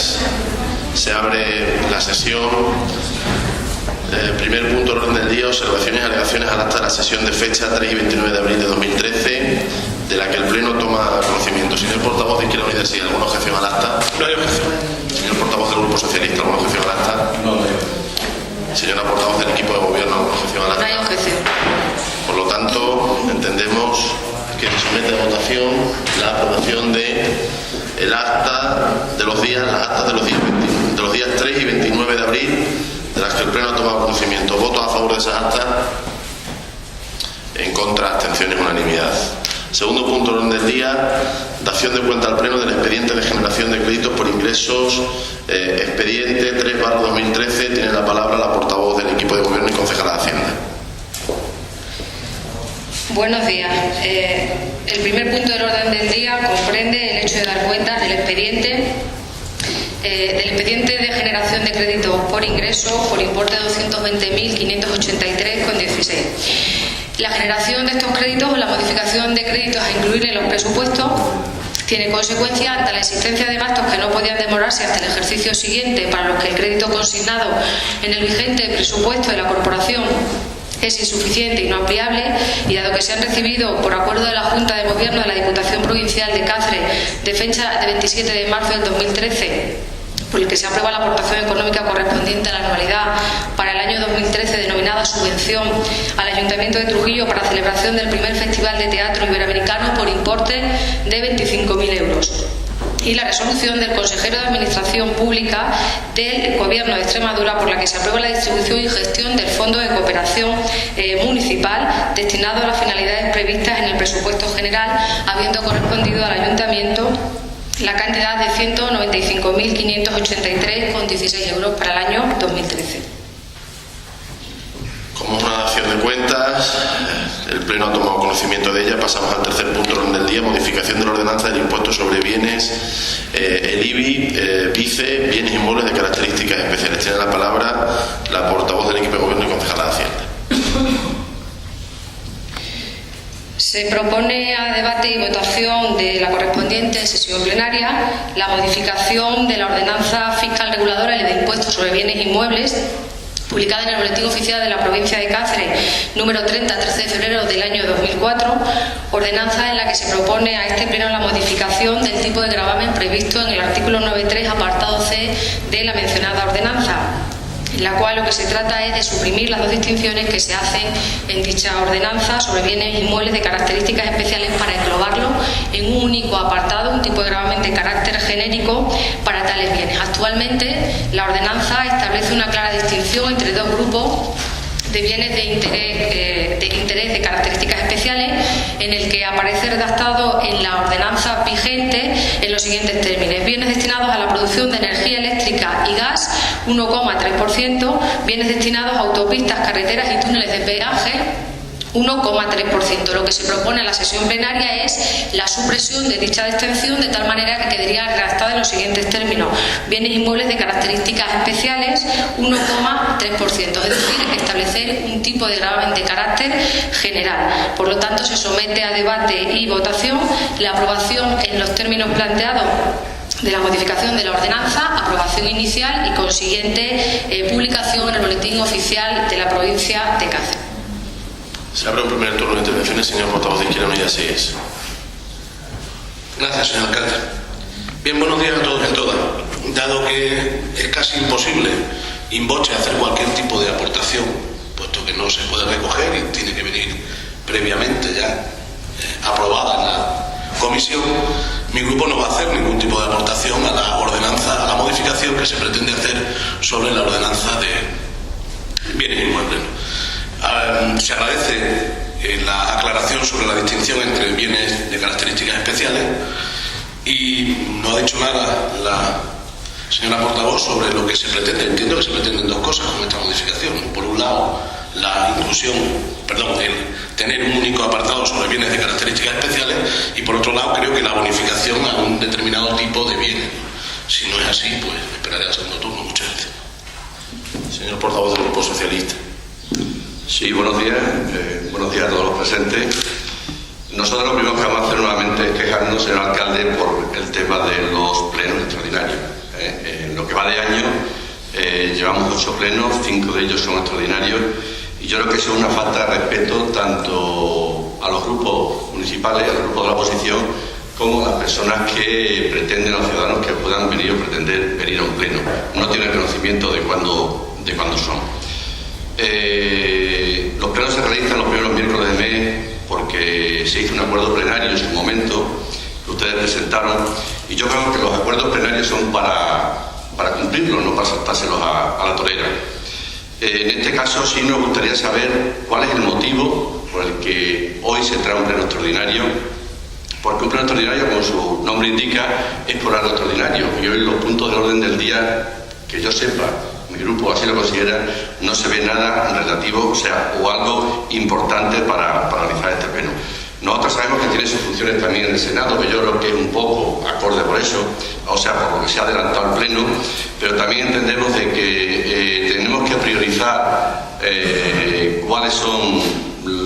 días. Se abre la sesión. Primer punto del orden del día, observaciones y alegaciones al acta de la sesión de fecha 3 y 29 de abril de 2013, de la que el Pleno toma conocimiento. Señor portavoz de Izquierda Unida, ¿sí? ¿Alguna objeción al acta? No hay objeción. Señor portavoz del Grupo Socialista, ¿alguna objeción al acta? No hay. Señora portavoz del equipo de gobierno, ¿alguna objeción al acta? No hay objeción. Por lo tanto, entendemos que se somete a votación la aprobación del acta de los días, las actas de los días 3 y 29 de abril, de las que el Pleno ha tomado conocimiento. ¿Votos a favor de esas actas? En contra, abstenciones, unanimidad. Segundo punto del orden del día, dación de cuenta al Pleno del expediente de generación de créditos por ingresos, expediente 3/2013. Tiene la palabra la portavoz del equipo de gobierno y concejala de Hacienda. Buenos días. El primer punto del orden del día comprende el hecho de dar cuenta del expediente de generación de créditos por ingresos por importe de 220.583,16. La generación de estos créditos o la modificación de créditos a incluir en los presupuestos tiene consecuencia ante la existencia de gastos que no podían demorarse hasta el ejercicio siguiente, para los que el crédito consignado en el vigente presupuesto de la Corporación es insuficiente y no ampliable, y dado que se han recibido por acuerdo de la Junta de Gobierno de la Diputación Provincial de Cáceres de fecha de 27 de marzo del 2013, por el que se aprueba la aportación económica correspondiente a la anualidad para el año 2013 denominada subvención al Ayuntamiento de Trujillo para celebración del primer Festival de Teatro Iberoamericano por importe de 25.000 euros. Y la resolución del consejero de Administración Pública del Gobierno de Extremadura, por la que se aprueba la distribución y gestión del Fondo de Cooperación Municipal destinado a las finalidades previstas en el presupuesto general, habiendo correspondido al Ayuntamiento la cantidad de 195.583,16 euros para el año 2013. Como una dación de cuentas, el Pleno ha tomado conocimiento de ella. Pasamos al tercer punto del orden del día, modificación de la ordenanza del impuesto sobre bienes, el IBI, BICE, bienes inmuebles de características especiales. Tiene la palabra la portavoz del equipo de gobierno y concejala de Hacienda. Se propone a debate y votación de la correspondiente sesión plenaria la modificación de la ordenanza fiscal reguladora y de impuestos sobre bienes inmuebles, publicada en el Boletín Oficial de la Provincia de Cáceres, número 30, 13 de febrero del año 2004, ordenanza en la que se propone a este Pleno la modificación del tipo de gravamen previsto en el artículo 9.3, apartado C de la mencionada ordenanza, en la cual lo que se trata es de suprimir las dos distinciones que se hacen en dicha ordenanza sobre bienes inmuebles de características especiales para englobarlo en un único apartado, un tipo de gravamen de carácter genérico para tales bienes. Actualmente, la ordenanza establece una clara distinción entre dos grupos de bienes de interés de características especiales, en el que aparece redactado en la ordenanza vigente en los siguientes términos: bienes destinados a la producción de energía eléctrica y gas, 1,3%, bienes destinados a autopistas, carreteras y túneles de peaje, 1,3%. Lo que se propone en la sesión plenaria es la supresión de dicha distinción, de tal manera que quedaría redactada en los siguientes términos: bienes inmuebles de características especiales, 1,3%, es decir, establecer un tipo de gravamen de carácter general. Por lo tanto, se somete a debate y votación la aprobación en los términos planteados de la modificación de la ordenanza, aprobación inicial y consiguiente publicación en el Boletín Oficial de la Provincia de Cáceres. Se abre un primer turno de intervenciones. Señor portavoz de Izquierda Unida, así es. Gracias, señor alcalde. Bien, buenos días a todos y a todas. Dado que es casi imposible in voce hacer cualquier tipo de aportación, puesto que no se puede recoger y tiene que venir previamente ya aprobada en la comisión, mi grupo no va a hacer ningún tipo de aportación a la ordenanza, a la modificación que se pretende hacer sobre la ordenanza de bienes inmuebles. Se agradece la aclaración sobre la distinción entre bienes de características especiales, y no ha dicho nada la señora portavoz sobre lo que se pretende. Entiendo que se pretenden dos cosas con esta modificación. Por un lado, la inclusión, el tener un único apartado sobre bienes de características especiales, y por otro lado, creo que la bonificación a un determinado tipo de bienes. Si no es así, pues esperaré al segundo turno. Muchas gracias. Señor portavoz del Grupo Socialista. Sí, buenos días a todos los presentes. Nosotros lo primero que vamos a hacer nuevamente es quejarnos, señor alcalde, por el tema de los plenos extraordinarios. En lo que va de año llevamos 8 plenos, 5 de ellos son extraordinarios, y yo creo que eso es una falta de respeto tanto a los grupos municipales, a los grupos de la oposición, como a las personas que pretenden, a los ciudadanos que puedan venir o pretender venir a un pleno. No tienen conocimiento de cuándo son. Los plenos se realizan los primeros miércoles de mes porque se hizo un acuerdo plenario en su momento que ustedes presentaron, y yo creo que los acuerdos plenarios son para cumplirlos, no para saltárselos a la torera. En este caso sí nos gustaría saber cuál es el motivo por el que hoy se trae un pleno extraordinario, porque un pleno extraordinario, como su nombre indica, es por algo extraordinario, y hoy los puntos del orden del día, que yo sepa, mi grupo así lo considera, no se ve nada relativo, o algo importante para realizar este pleno. Nosotros sabemos que tiene sus funciones también en el Senado, que yo creo que es un poco acorde por eso, por lo que se ha adelantado el pleno, pero también entendemos de que tenemos que priorizar cuáles son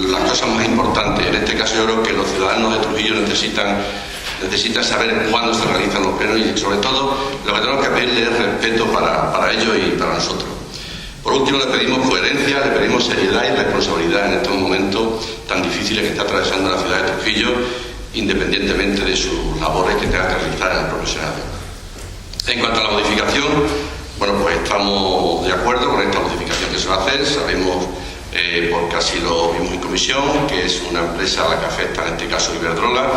las cosas más importantes. En este caso yo creo que los ciudadanos de Trujillo necesitan saber cuándo se realizan los plenos, y sobre todo lo que tenemos que pedirle es respeto para ellos y para nosotros. Por último, le pedimos coherencia, le pedimos seriedad y responsabilidad en estos momentos tan difíciles que está atravesando la ciudad de Trujillo, independientemente de sus labores que tenga que realizar en el propio Senado. En cuanto a la modificación, pues estamos de acuerdo con esta modificación que se va a hacer. Sabemos, porque así lo vimos en comisión, que es una empresa a la que afecta en este caso Iberdrola.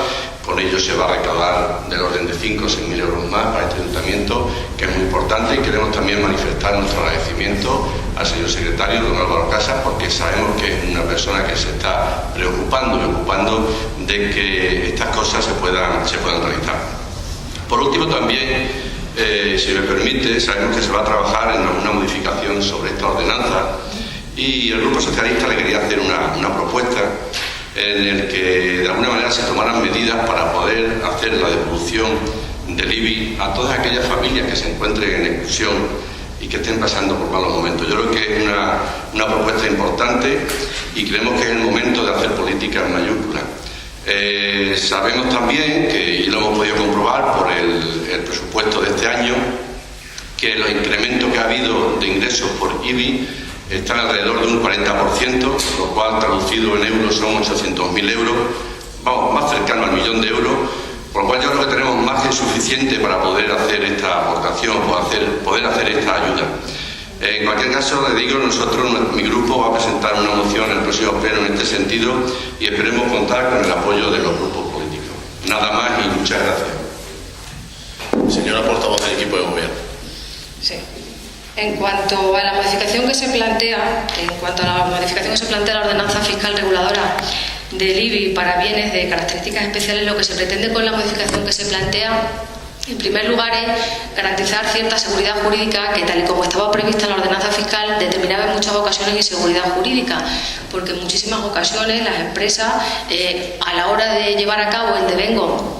Con ello se va a recaudar del orden de 5 o 6.000 euros más para este ayuntamiento, que es muy importante, y queremos también manifestar nuestro agradecimiento al señor secretario, don Álvaro Casas, porque sabemos que es una persona que se está preocupando y ocupando de que estas cosas se puedan realizar. Por último, también, si me permite, sabemos que se va a trabajar en alguna modificación sobre esta ordenanza, y el Grupo Socialista le quería hacer una propuesta en el que de alguna manera se tomaran medidas para poder hacer la devolución del IBI a todas aquellas familias que se encuentren en exclusión y que estén pasando por malos momentos. Yo creo que es una propuesta importante, y creemos que es el momento de hacer política en mayúsculas. Sabemos también, y lo hemos podido comprobar por el presupuesto de este año, que los incrementos que ha habido de ingresos por IBI están alrededor de un 40%, lo cual traducido en euros son 800.000 euros, más cercano al 1.000.000 de euros, por lo cual yo creo que tenemos margen suficiente para poder hacer esta aportación, poder hacer esta ayuda. En cualquier caso, le digo, mi grupo va a presentar una moción en el próximo pleno en este sentido, y esperemos contar con el apoyo de los grupos políticos. Nada más y muchas gracias. Señora portavoz del equipo de gobierno. Sí. En cuanto a la modificación que se plantea, la ordenanza fiscal reguladora del IBI para bienes de características especiales, lo que se pretende con la modificación que se plantea, en primer lugar, es garantizar cierta seguridad jurídica que, tal y como estaba prevista en la ordenanza fiscal, determinaba en muchas ocasiones inseguridad jurídica, porque en muchísimas ocasiones las empresas, a la hora de llevar a cabo el devengo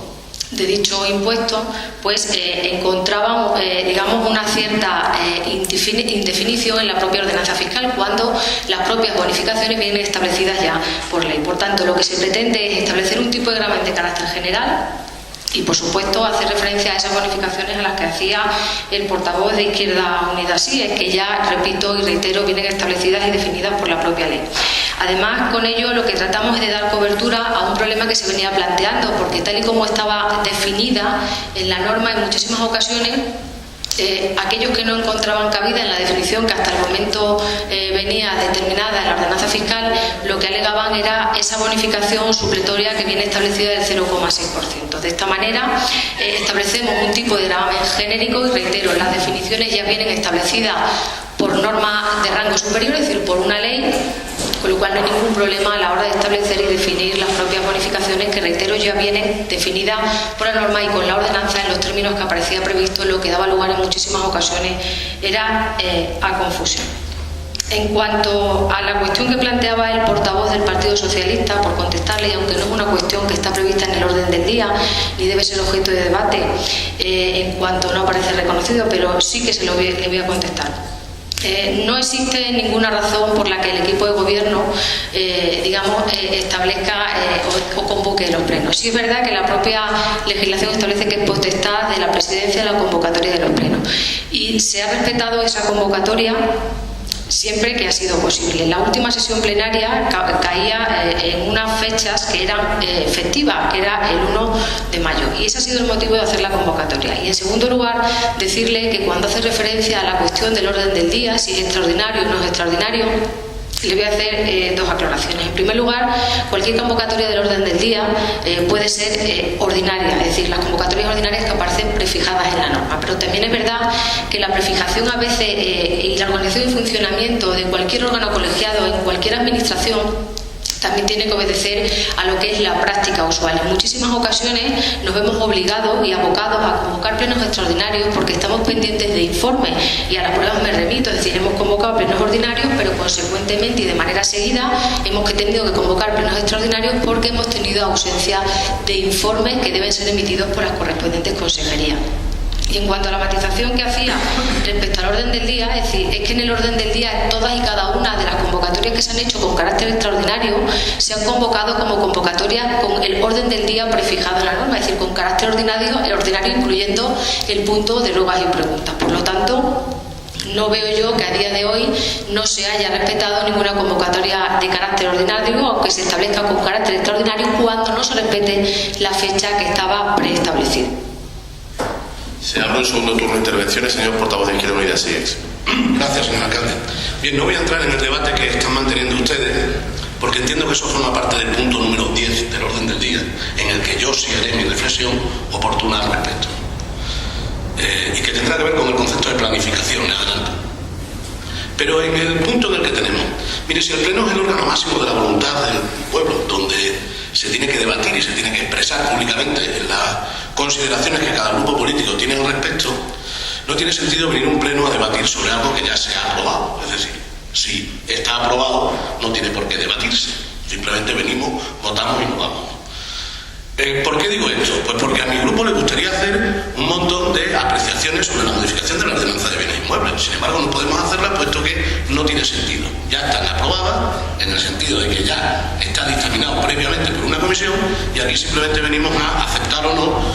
de dicho impuesto, pues encontraban una cierta indefinición en la propia ordenanza fiscal, cuando las propias bonificaciones vienen establecidas ya por ley. Por tanto, lo que se pretende es establecer un tipo de gravamen de carácter general y, por supuesto, hacer referencia a esas bonificaciones a las que hacía el portavoz de Izquierda Unida. Así es que ya, repito y reitero, vienen establecidas y definidas por la propia ley. Además, con ello lo que tratamos es de dar cobertura a un problema que se venía planteando, porque tal y como estaba definida en la norma, en muchísimas ocasiones aquellos que no encontraban cabida en la definición que hasta el momento venía determinada en la ordenanza fiscal, lo que alegaban era esa bonificación supletoria que viene establecida del 0,6%. De esta manera establecemos un tipo de gravamen genérico, y reitero, las definiciones ya vienen establecidas por norma de rango superior, es decir, por una ley, con lo cual no hay ningún problema a la hora de establecer y definir las propias bonificaciones, que, reitero, ya vienen definidas por la norma y con la ordenanza en los términos que aparecía previsto, lo que daba lugar en muchísimas ocasiones era a confusión. En cuanto a la cuestión que planteaba el portavoz del Partido Socialista, por contestarle, y aunque no es una cuestión que está prevista en el orden del día ni debe ser objeto de debate, en cuanto no aparece reconocido, pero sí que le voy a contestar. No existe ninguna razón por la que el equipo de gobierno, establezca o convoque los plenos. Sí es verdad que la propia legislación establece que es potestad de la presidencia la convocatoria de los plenos y se ha respetado esa convocatoria siempre que ha sido posible. La última sesión plenaria caía en unas fechas que eran festivas, que era el 1 de mayo, y ese ha sido el motivo de hacer la convocatoria. Y en segundo lugar, decirle que cuando hace referencia a la cuestión del orden del día, si es extraordinario o no es extraordinario, le voy a hacer dos aclaraciones. En primer lugar, cualquier convocatoria del orden del día puede ser ordinaria, es decir, las convocatorias ordinarias que aparecen prefijadas en la norma. Pero también es verdad que la prefijación a veces y la organización y funcionamiento de cualquier órgano colegiado en cualquier administración también tiene que obedecer a lo que es la práctica usual. En muchísimas ocasiones nos vemos obligados y abocados a convocar plenos extraordinarios porque estamos pendientes de informes, y a las pruebas me remito, es decir, hemos convocado plenos ordinarios, pero consecuentemente y de manera seguida hemos tenido que convocar plenos extraordinarios porque hemos tenido ausencia de informes que deben ser emitidos por las correspondientes consejerías. Y en cuanto a la matización que hacía respecto al orden del día, es decir, es que en el orden del día todas y cada una de las convocatorias que se han hecho con carácter extraordinario se han convocado como convocatorias con el orden del día prefijado en la norma, es decir, con carácter ordinario incluyendo el punto de ruegas y preguntas. Por lo tanto, no veo yo que a día de hoy no se haya respetado ninguna convocatoria de carácter ordinario, aunque se establezca con carácter extraordinario cuando no se respete la fecha que estaba preestablecida. Se abre un segundo turno de intervenciones, señor portavoz de Izquierda Unida, SIEX. Gracias, señor alcalde. Bien, no voy a entrar en el debate que están manteniendo ustedes, porque entiendo que eso forma parte del punto número 10 del orden del día, en el que yo sí haré mi reflexión oportuna al respecto. Y que tendrá que ver con el concepto de planificación, le adelanto. Pero en el punto en el que tenemos, mire, si el Pleno es el órgano máximo de la voluntad del pueblo, donde se tiene que debatir y se tiene que expresar públicamente las consideraciones que cada grupo político tiene al respecto, no tiene sentido venir a un pleno a debatir sobre algo que ya se ha aprobado. Es decir, si está aprobado, no tiene por qué debatirse. Simplemente venimos, votamos y nos vamos. ¿Por qué digo esto? Pues porque a mi grupo le gustaría hacer un montón de apreciaciones sobre la modificación de la ordenanza de bienes inmuebles. Sin embargo, no podemos hacerla puesto que no tiene sentido. Ya están aprobadas en el sentido de que ya está dictaminado previamente por una comisión y aquí simplemente venimos a aceptar o no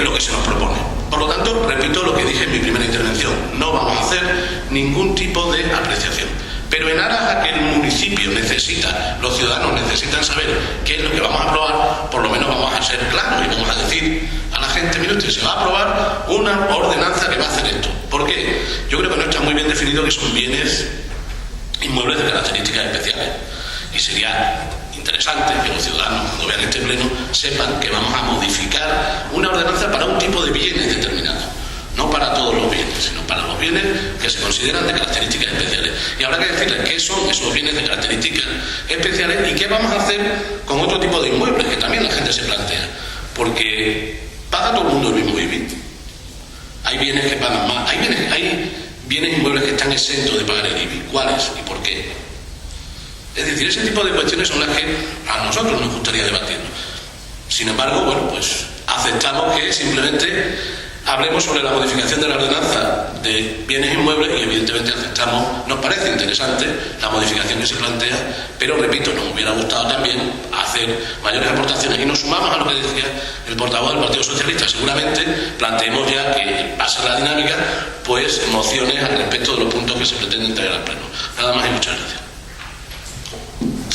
lo que se nos propone. Por lo tanto, repito lo que dije en mi primera intervención. No vamos a hacer ningún tipo de apreciación. Pero en aras a que el municipio necesita, los ciudadanos necesitan saber qué es lo que vamos a aprobar, por lo menos vamos a ser claros y vamos a decir a la gente, mire usted, se va a aprobar una ordenanza que va a hacer esto. ¿Por qué? Yo creo que no está muy bien definido que son bienes inmuebles de características especiales. Y sería interesante que los ciudadanos, cuando vean este pleno, sepan que vamos a modificar una ordenanza para un tipo de bienes determinados. No para todos los bienes, sino para los bienes que se consideran de características especiales. Y habrá que decirles qué son esos bienes de características especiales y qué vamos a hacer con otro tipo de inmuebles, que también la gente se plantea. Porque paga todo el mundo el mismo IBI. Hay bienes que pagan más. Hay bienes inmuebles que están exentos de pagar el IBI. ¿Cuáles y por qué? Es decir, ese tipo de cuestiones son las que a nosotros nos gustaría debatir. Sin embargo, bueno, pues aceptamos que simplemente hablemos sobre la modificación de la ordenanza de bienes inmuebles y evidentemente aceptamos, nos parece interesante la modificación que se plantea, pero repito, nos hubiera gustado también hacer mayores aportaciones y nos sumamos a lo que decía el portavoz del Partido Socialista. Seguramente planteemos ya que pasa la dinámica, pues mociones al respecto de los puntos que se pretenden traer al pleno. Nada más y muchas gracias.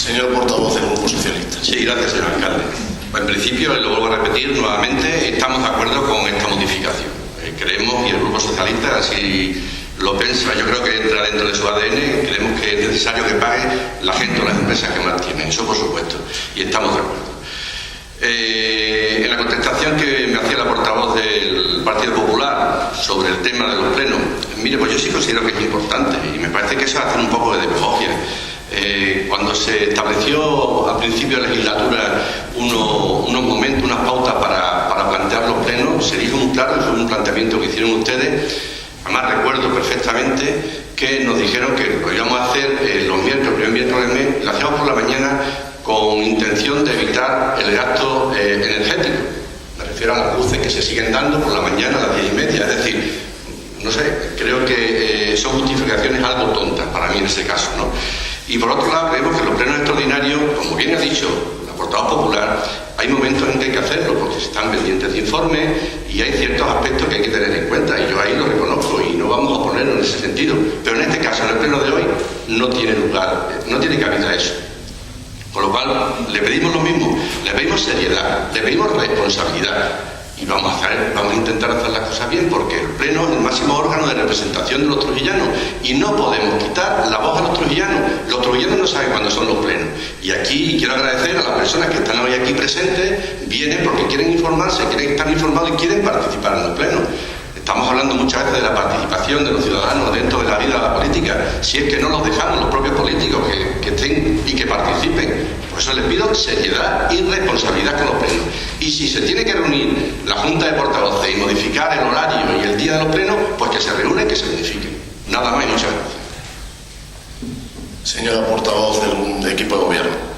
Señor portavoz del Grupo Socialista. Sí, gracias, señor alcalde. En principio, lo vuelvo a repetir nuevamente, estamos de acuerdo con esta modificación. Creemos, y el Grupo Socialista así lo piensa, yo creo que entra dentro de su ADN, creemos que es necesario que pague la gente o las empresas que más tienen, eso por supuesto, y estamos de acuerdo. En la contestación que me hacía la portavoz del Partido Popular sobre el tema de los plenos, mire, pues yo sí considero que es importante, y me parece que eso hace un poco de demagogia. Cuando se estableció al principio de la legislatura unos momentos, unas pautas para plantear los plenos, se dijo muy claro, fue un planteamiento que hicieron ustedes. Además recuerdo perfectamente que nos dijeron que lo íbamos a hacer los miércoles, el primer miércoles del mes, lo hacíamos por la mañana con intención de evitar el gasto energético. Me refiero a las luces que se siguen dando por la mañana a las 10:30, es decir, no sé, creo que son justificaciones algo tontas para mí en ese caso, ¿no? Y por otro lado, creemos que los plenos extraordinarios, como bien ha dicho la portavoz popular, hay momentos en que hay que hacerlo porque se están pendientes de informes y hay ciertos aspectos que hay que tener en cuenta, y yo ahí lo reconozco y no vamos a ponerlo en ese sentido. Pero en este caso, en el pleno de hoy, no tiene lugar, no tiene cabida eso. Con lo cual, le pedimos lo mismo, le pedimos seriedad, le pedimos responsabilidad. Y vamos a intentar hacer las cosas bien, porque el Pleno es el máximo órgano de representación de los trujillanos y no podemos quitar la voz a los trujillanos. Los trujillanos no saben cuándo son los plenos. Y aquí quiero agradecer a las personas que están hoy aquí presentes, vienen porque quieren informarse, quieren estar informados y quieren participar en los plenos. Estamos hablando muchas veces de la participación de los ciudadanos dentro de la vida política, si es que no los dejamos los propios políticos que estén y que participen. Por eso les pido seriedad y responsabilidad con los plenos. Y si se tiene que reunir la Junta de Portavoces y modificar el horario y el día de los plenos, pues que se reúnen y que se modifiquen. Nada más y muchas gracias. Señora portavoz del equipo de gobierno.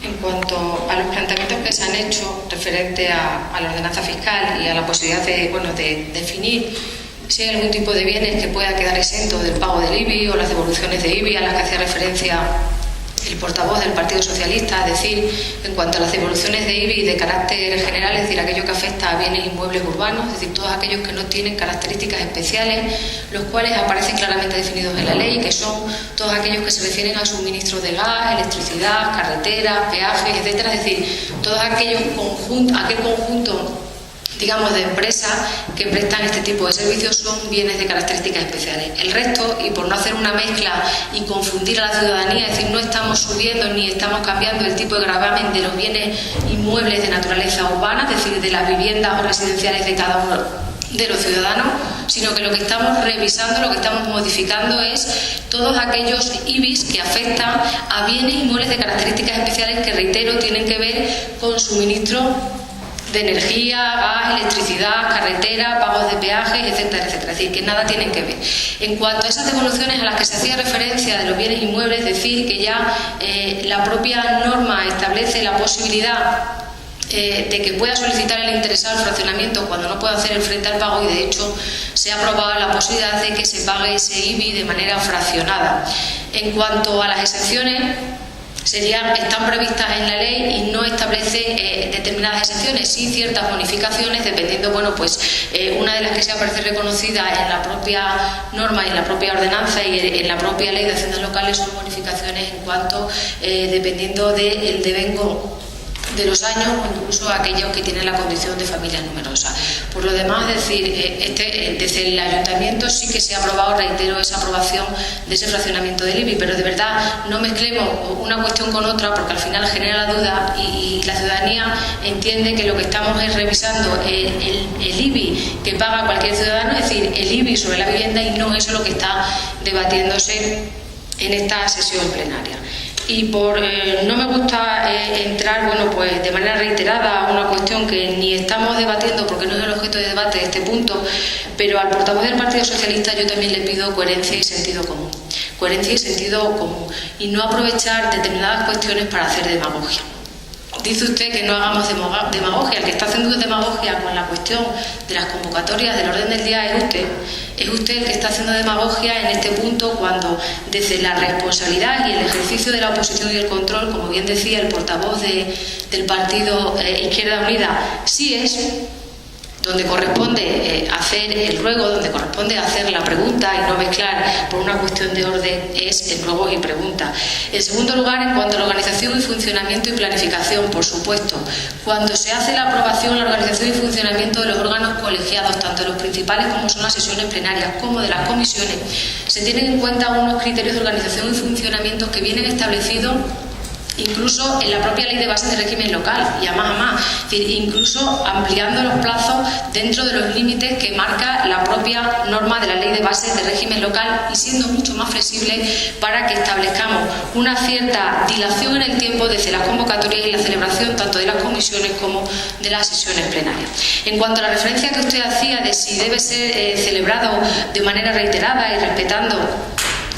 En cuanto a los planteamientos que se han hecho referente a la ordenanza fiscal y a la posibilidad de definir si hay algún tipo de bienes que pueda quedar exento del pago del IBI o las devoluciones de IBI a las que hacía referencia el portavoz del Partido Socialista, es decir, en cuanto a las devoluciones de IBI de carácter general, es decir, aquello que afecta a bienes inmuebles urbanos, es decir, todos aquellos que no tienen características especiales, los cuales aparecen claramente definidos en la ley, que son todos aquellos que se refieren a suministros de gas, electricidad, carreteras, peajes, etcétera, es decir, todos aquel conjunto digamos, de empresas que prestan este tipo de servicios son bienes de características especiales. El resto, y por no hacer una mezcla y confundir a la ciudadanía, es decir, no estamos subiendo ni estamos cambiando el tipo de gravamen de los bienes inmuebles de naturaleza urbana, es decir, de las viviendas o residenciales de cada uno de los ciudadanos, sino que lo que estamos revisando, lo que estamos modificando es todos aquellos IBIs que afectan a bienes inmuebles de características especiales que, reitero, tienen que ver con suministro de energía, gas, electricidad, carretera, pagos de peajes, etcétera, etcétera. Es decir, que nada tienen que ver. En cuanto a esas devoluciones a las que se hacía referencia de los bienes inmuebles, decir que ya la propia norma establece la posibilidad de que pueda solicitar el interesado el fraccionamiento cuando no pueda hacer el frente al pago, y de hecho se ha aprobado la posibilidad de que se pague ese IBI de manera fraccionada. En cuanto a las exenciones, están previstas en la ley y no establece determinadas exenciones, sí ciertas bonificaciones, dependiendo, una de las que se aparece reconocida en la propia norma y en la propia ordenanza y en la propia ley de haciendas locales son bonificaciones en cuanto, dependiendo del devengo de los años o incluso aquellos que tienen la condición de familias numerosas. Por lo demás, decir, desde el ayuntamiento sí que se ha aprobado, reitero, esa aprobación de ese fraccionamiento del IBI, pero de verdad no mezclemos una cuestión con otra, porque al final genera la duda y la ciudadanía entiende que lo que estamos es revisando el IBI que paga cualquier ciudadano, es decir, el IBI sobre la vivienda, y no eso lo que está debatiéndose en esta sesión plenaria. Y no me gusta entrar de manera reiterada a una cuestión que ni estamos debatiendo porque no es el objeto de debate de este punto, pero al portavoz del Partido Socialista yo también le pido coherencia y sentido común. Coherencia y sentido común, y no aprovechar determinadas cuestiones para hacer demagogia. Dice usted que no hagamos demagogia. El que está haciendo demagogia con la cuestión de las convocatorias del orden del día es usted. Es usted el que está haciendo demagogia en este punto, cuando desde la responsabilidad y el ejercicio de la oposición y el control, como bien decía el portavoz del partido Izquierda Unida, sí es donde corresponde hacer el ruego, donde corresponde hacer la pregunta y no mezclar por una cuestión de orden, es el ruego y pregunta. En segundo lugar, en cuanto a la organización y funcionamiento y planificación, por supuesto, cuando se hace la aprobación, la organización y funcionamiento de los órganos colegiados, tanto de los principales como son las sesiones plenarias, como de las comisiones, se tienen en cuenta unos criterios de organización y funcionamiento que vienen establecidos incluso en la propia ley de base de régimen local, y a más, es decir, incluso ampliando los plazos dentro de los límites que marca la propia norma de la ley de base de régimen local, y siendo mucho más flexible para que establezcamos una cierta dilación en el tiempo desde las convocatorias y la celebración tanto de las comisiones como de las sesiones plenarias. En cuanto a la referencia que usted hacía de si debe ser celebrado de manera reiterada y respetando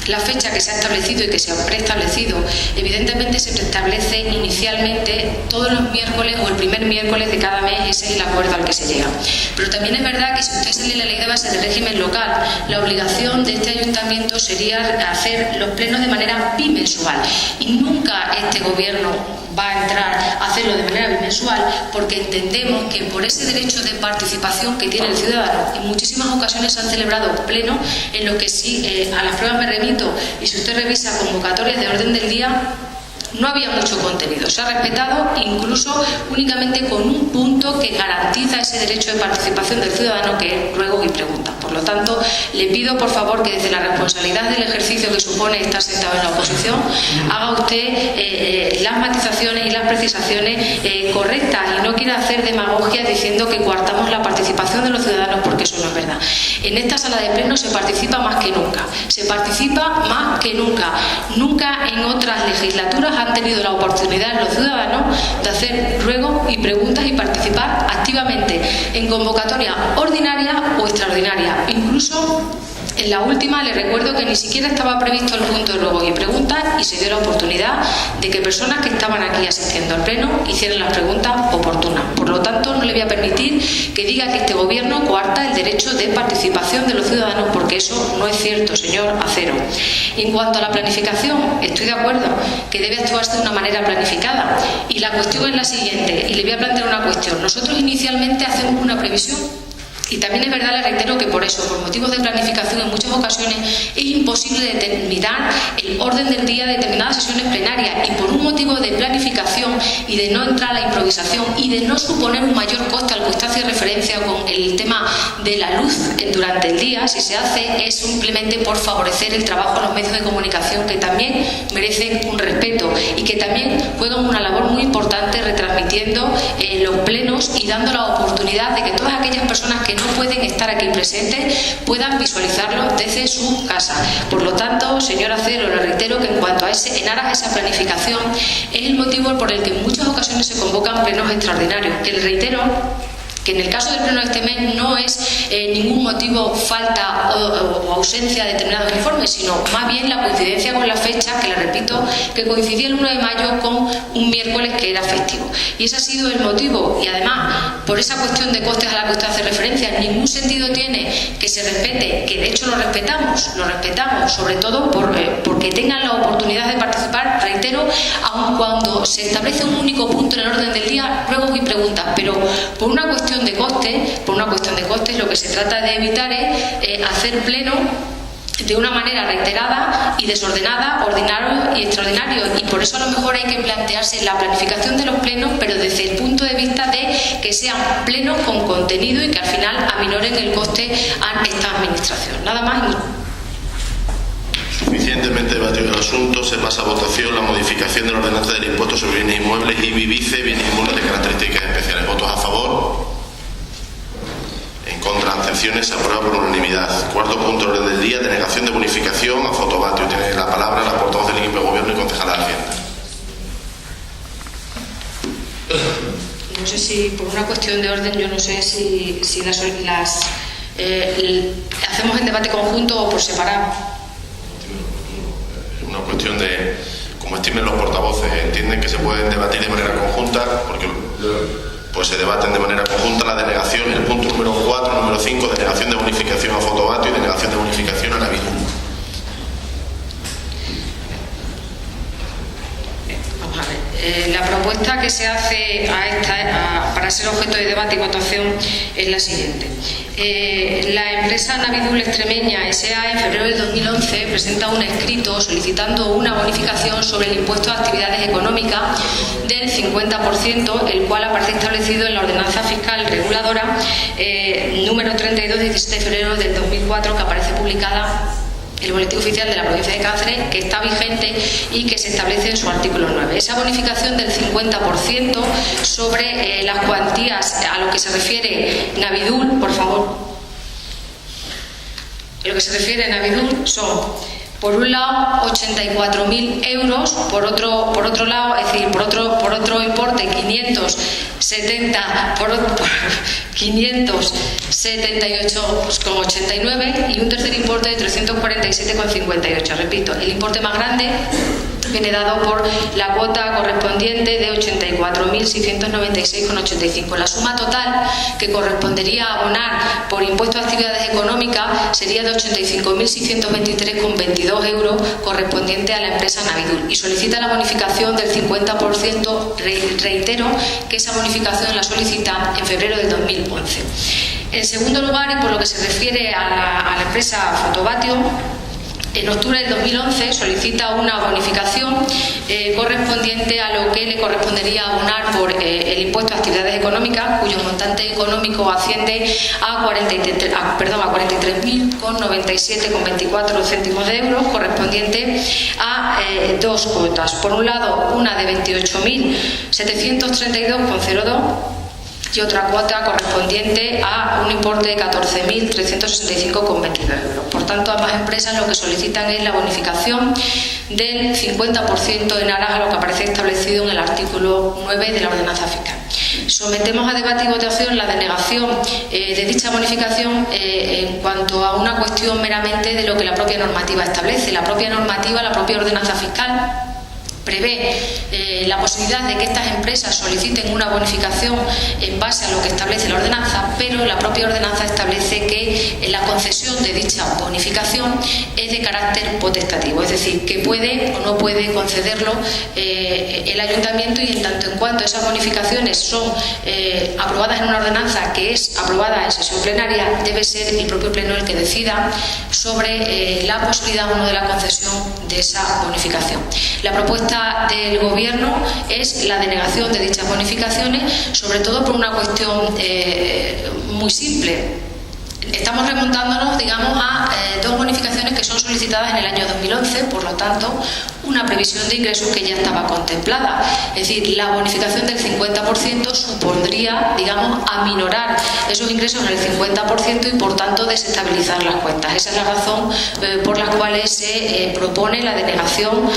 la fecha que se ha establecido y que se ha preestablecido, evidentemente se preestablece inicialmente todos los miércoles o el primer miércoles de cada mes, ese es el acuerdo al que se llega. Pero también es verdad que si usted se lee la ley de base del régimen local, la obligación de este ayuntamiento sería hacer los plenos de manera bimensual, y nunca este gobierno va a entrar a hacerlo de manera bimensual, porque entendemos que por ese derecho de participación que tiene el ciudadano, en muchísimas ocasiones se han celebrado plenos en los que sí, a las pruebas me remito, y si usted revisa convocatorias de orden del día, no había mucho contenido, se ha respetado incluso únicamente con un punto que garantiza ese derecho de participación del ciudadano, que es ruegos y preguntas. Por lo tanto, le pido por favor que desde la responsabilidad del ejercicio que supone estar sentado en la oposición, haga usted las matizaciones y las precisaciones correctas, y no quiera hacer demagogia diciendo que coartamos la participación de los ciudadanos, porque eso no es verdad. En esta sala de pleno se participa más que nunca, se participa más que nunca. Nunca en otras legislaturas han tenido la oportunidad los ciudadanos de hacer ruegos y preguntas y participar activamente en convocatoria ordinaria o extraordinaria. Incluso en la última le recuerdo que ni siquiera estaba previsto el punto de ruegos y preguntas, y se dio la oportunidad de que personas que estaban aquí asistiendo al pleno hicieran las preguntas oportunas. Por lo tanto, no le voy a permitir que diga que este gobierno coarta el derecho de participación de los ciudadanos, porque eso no es cierto, señor Acero. En cuanto a la planificación, estoy de acuerdo que debe actuarse de una manera planificada, y la cuestión es la siguiente, y le voy a plantear una cuestión. Nosotros inicialmente hacemos una previsión, y también es verdad, le reitero, que por eso, por motivos de planificación, en muchas ocasiones es imposible determinar el orden del día de determinadas sesiones plenarias, y por un motivo de planificación y de no entrar a la improvisación y de no suponer un mayor coste al que usted hace referencia con el tema de la luz durante el día, si se hace es simplemente por favorecer el trabajo de los medios de comunicación, que también merecen un respeto y que también juegan una labor muy importante retransmitiendo los plenos y dando la oportunidad de que todas aquellas personas que no pueden estar aquí presentes puedan visualizarlo desde su casa. Por lo tanto, señor Acero, le reitero que en cuanto a en aras a esa planificación, es el motivo por el que en muchas ocasiones se convocan plenos extraordinarios, que le reitero que en el caso del pleno de este mes no es ningún motivo falta o ausencia de determinados informes, sino más bien la coincidencia con la fecha, que le repito, que coincidía el 1 de mayo con un miércoles que era festivo. Y ese ha sido el motivo, y además, por esa cuestión de costes a la que usted hace referencia, ningún sentido tiene que se respete, que de hecho lo respetamos, sobre todo porque tengan la oportunidad de participar, reitero, aun cuando se establece un único punto en el orden del día, ruegos y preguntas, pero por una cuestión de costes, lo que se trata de evitar es hacer pleno de una manera reiterada y desordenada, ordinario y extraordinario, y por eso a lo mejor hay que plantearse la planificación de los plenos, pero desde el punto de vista de que sean plenos con contenido y que al final aminoren el coste a esta administración. Nada más. Suficientemente debatido el asunto, se pasa a votación la modificación de la ordenanza del impuesto sobre bienes inmuebles y vice bienes inmuebles de características especiales. ¿Votos a favor? En contra, abstenciones, se aprueba por unanimidad. Cuarto punto del orden del día, denegación de bonificación a fotovatio. Tiene la palabra la portavoz del equipo de gobierno y concejala de Hacienda. No sé si por una cuestión de orden, yo no sé si hacemos el debate conjunto o por separado. Es una cuestión de, como estimen los portavoces, entienden que se pueden debatir de manera conjunta, porque pues se debaten de manera conjunta la denegación, el punto número 4, número 5, denegación de bonificación a fotovatio y denegación de bonificación a Navidul. Vamos a ver. La propuesta que se hace para ser objeto de debate y votación es la siguiente. La empresa Navidul Extremeña S.A. en febrero del 2011 presenta un escrito solicitando una bonificación sobre el impuesto de actividades económicas del 50%, el cual aparece establecido en la ordenanza fiscal reguladora número 32 de 17 de febrero del 2004, que aparece publicada en el Boletín Oficial de la Provincia de Cáceres, que está vigente y que se establece en su artículo 9. Esa bonificación del 50% sobre las cuantías a lo que se refiere Navidul, por favor. Lo que se refiere a Navidul son, por un lado, 84.000 euros, por otro lado, es decir, por otro importe, 500 70 por 578,89 y un tercer importe de 347,58. Repito, el importe más grande viene dado por la cuota correspondiente de 84.696,85. La suma total que correspondería a abonar por impuesto a actividades económicas sería de 85.623,22 euros correspondiente a la empresa Navidul y solicita la bonificación del 50%. Reitero que esa bonificación la solicita en febrero del 2011. En segundo lugar, y por lo que se refiere a la empresa Fotovatio, en octubre del 2011 solicita una bonificación correspondiente a lo que le correspondería abonar por el impuesto a actividades económicas, cuyo montante económico asciende a 43.097,24 céntimos de euros, correspondiente a dos cuotas. Por un lado, una de 28.732,02 y otra cuota correspondiente a un importe de 14.365,22 euros. Por tanto, ambas empresas lo que solicitan es la bonificación del 50% en aras a lo que aparece establecido en el artículo 9 de la ordenanza fiscal. Sometemos a debate y votación la denegación de dicha bonificación en cuanto a una cuestión meramente de lo que la propia normativa establece. La propia normativa, la propia ordenanza fiscal prevé la posibilidad de que estas empresas soliciten una bonificación en base a lo que establece la ordenanza, pero la propia ordenanza establece que la concesión de dicha bonificación es de carácter potestativo, es decir, que puede o no puede concederlo el ayuntamiento, y en tanto en cuanto esas bonificaciones son aprobadas en una ordenanza que es aprobada en sesión plenaria, debe ser el propio pleno el que decida sobre la posibilidad o no de la concesión de esa bonificación. La propuesta del Gobierno es la denegación de dichas bonificaciones, sobre todo por una cuestión muy simple. Estamos remontándonos, digamos, a dos bonificaciones que son solicitadas en el año 2011, por lo tanto, una previsión de ingresos que ya estaba contemplada. Es decir, la bonificación del 50% supondría, digamos, aminorar esos ingresos en el 50% y, por tanto, desestabilizar las cuentas. Esa es la razón por la cual se propone la denegación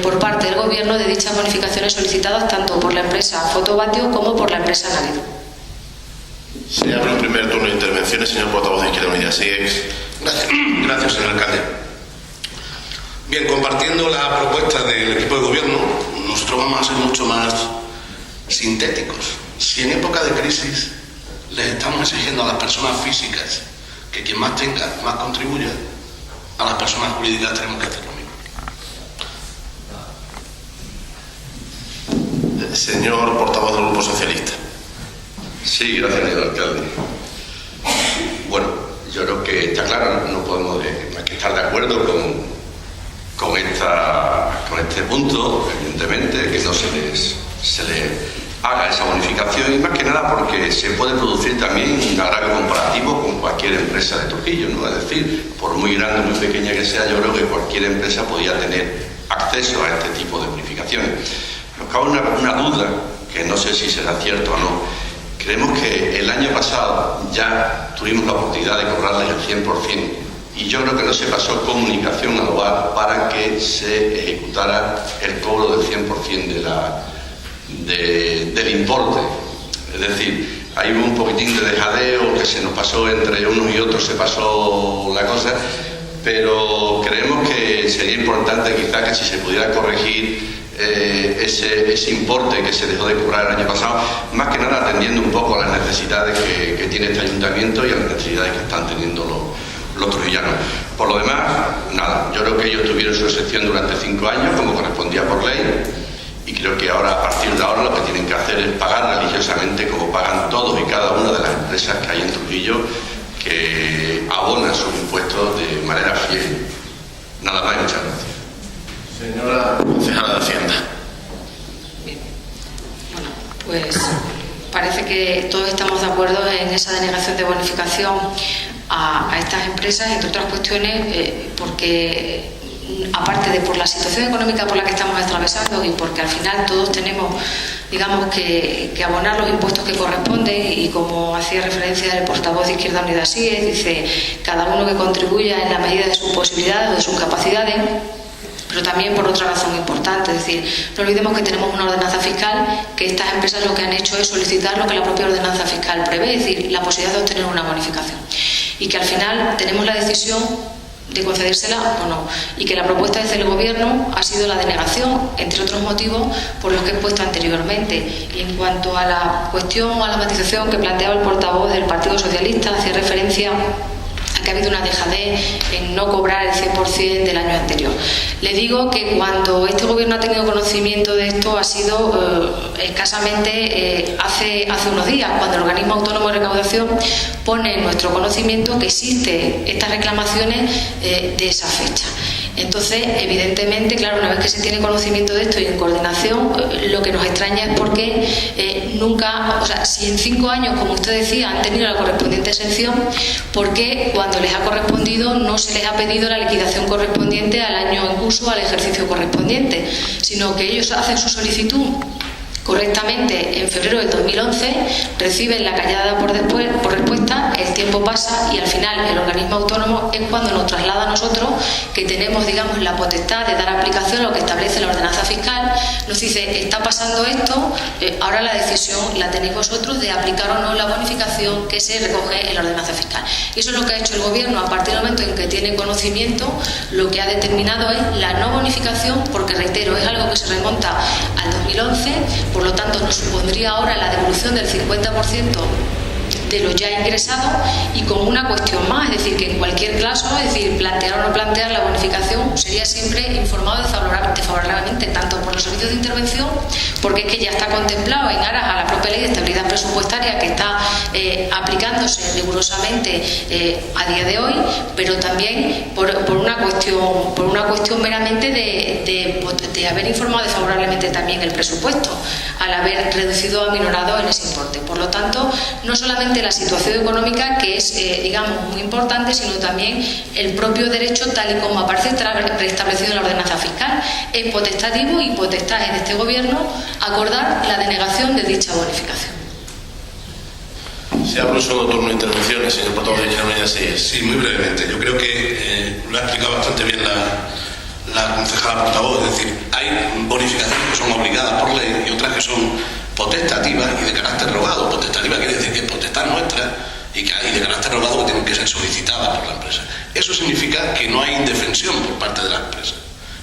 por parte del Gobierno de dichas bonificaciones solicitadas tanto por la empresa Fotovatio como por la empresa Navidul. Se abre un primer turno de intervenciones, señor portavoz de Izquierda Unida. Gracias, señor alcalde. Bien, compartiendo la propuesta del equipo de gobierno, nosotros vamos a ser mucho más sintéticos. Si en época de crisis les estamos exigiendo a las personas físicas que quien más tenga, más contribuya, a las personas jurídicas tenemos que hacer lo mismo. Señor portavoz del Grupo Socialista. Sí, gracias, señor alcalde. Bueno, yo creo que está claro, no podemos más que estar de acuerdo con este punto, evidentemente, que no se les haga esa bonificación, y más que nada porque se puede producir también un agravio comparativo con cualquier empresa de Trujillo, ¿no? Es decir, por muy grande o muy pequeña que sea, yo creo que cualquier empresa podía tener acceso a este tipo de bonificaciones. Nos cabe una duda, que no sé si será cierto o no. Creemos que el año pasado ya tuvimos la oportunidad de cobrarles el 100%, y yo creo que no se pasó comunicación al hogar para que se ejecutara el cobro del 100% del importe. Es decir, hay un poquitín de dejadeo que se nos pasó entre unos y otros, se pasó la cosa, pero creemos que sería importante quizá que si se pudiera corregir ese importe que se dejó de cobrar el año pasado, más que nada atendiendo un poco a las necesidades que tiene este ayuntamiento y a las necesidades que están teniendo los trujillanos. Por lo demás, nada, yo creo que ellos tuvieron su excepción durante 5 años, como correspondía por ley, y creo que ahora, a partir de ahora, lo que tienen que hacer es pagar religiosamente, como pagan todos y cada una de las empresas que hay en Trujillo, que abonan sus impuestos de manera fiel. Nada más y muchas gracias. Señora concejala de Hacienda. Bien. Bueno, pues parece que todos estamos de acuerdo en esa denegación de bonificación a estas empresas, entre otras cuestiones, porque aparte de por la situación económica por la que estamos atravesando y porque al final todos tenemos, digamos, que abonar los impuestos que corresponden, y como hacía referencia el portavoz de Izquierda Unida dice, cada uno que contribuya en la medida de sus posibilidades o de sus capacidades. pero también por otra razón importante. Es decir, no olvidemos que tenemos una ordenanza fiscal, que estas empresas lo que han hecho es solicitar lo que la propia ordenanza fiscal prevé, es decir, la posibilidad de obtener una bonificación. Y que al final tenemos la decisión de concedérsela o no, y que la propuesta desde el Gobierno ha sido la denegación, entre otros motivos por los que he puesto anteriormente. Y en cuanto a la cuestión o a la matización que planteaba el portavoz del Partido Socialista, hacía referencia a que ha habido una dejadez en no cobrar el 100% del año anterior. Le digo que cuando este Gobierno ha tenido conocimiento de esto ha sido escasamente hace unos días, cuando el organismo autónomo de recaudación pone en nuestro conocimiento que existen estas reclamaciones de esa fecha. Entonces, evidentemente, claro, una vez que se tiene conocimiento de esto y en coordinación, lo que nos extraña es porque nunca, o sea, si en 5 años, como usted decía, han tenido la correspondiente exención, ¿por qué cuando les ha correspondido no se les ha pedido la liquidación correspondiente al año en curso, al ejercicio correspondiente? Sino que ellos hacen su solicitud correctamente en febrero del 2011, reciben la callada por respuesta, el tiempo pasa y al final el organismo autónomo es cuando nos traslada a nosotros, que tenemos, digamos, la potestad de dar aplicación a lo que establece la ordenanza fiscal, nos dice, está pasando esto, ahora la decisión la tenéis vosotros de aplicar o no la bonificación que se recoge en la ordenanza fiscal. Y eso es lo que ha hecho el Gobierno a partir del momento en que tiene conocimiento, lo que ha determinado es la no bonificación, porque reitero, es algo que se remonta al 2011, por lo tanto nos supondría ahora la devolución del 50% de lo ya ingresado, y con una cuestión más, es decir, que en cualquier caso, es decir, plantear o no plantear la bonificación sería siempre informado desfavorablemente, tanto por los servicios de intervención, porque es que ya está contemplado en aras a la propia ley de estabilidad presupuestaria que está aplicándose rigurosamente a día de hoy, pero también por una cuestión meramente de haber informado desfavorablemente también el presupuesto, al haber reducido o aminorado en ese importe. Por lo tanto, no solamente la situación económica, que es, digamos, muy importante, sino también el propio derecho, tal y como aparece preestablecido en la ordenanza fiscal. Es potestativo y potestad de este Gobierno acordar la denegación de dicha bonificación. Se abre un segundo turno de intervenciones, señor portavoz de Generalidad. Sí, muy brevemente. Yo creo que lo ha explicado bastante bien la concejala portavoz. Es decir, hay bonificaciones que son obligadas por ley y otras que son potestativas y de carácter rogado. Potestativa quiere decir que es potestad nuestra y de carácter rogado, que tienen que ser solicitadas por la empresa. Eso significa que no hay indefensión por parte de la empresa.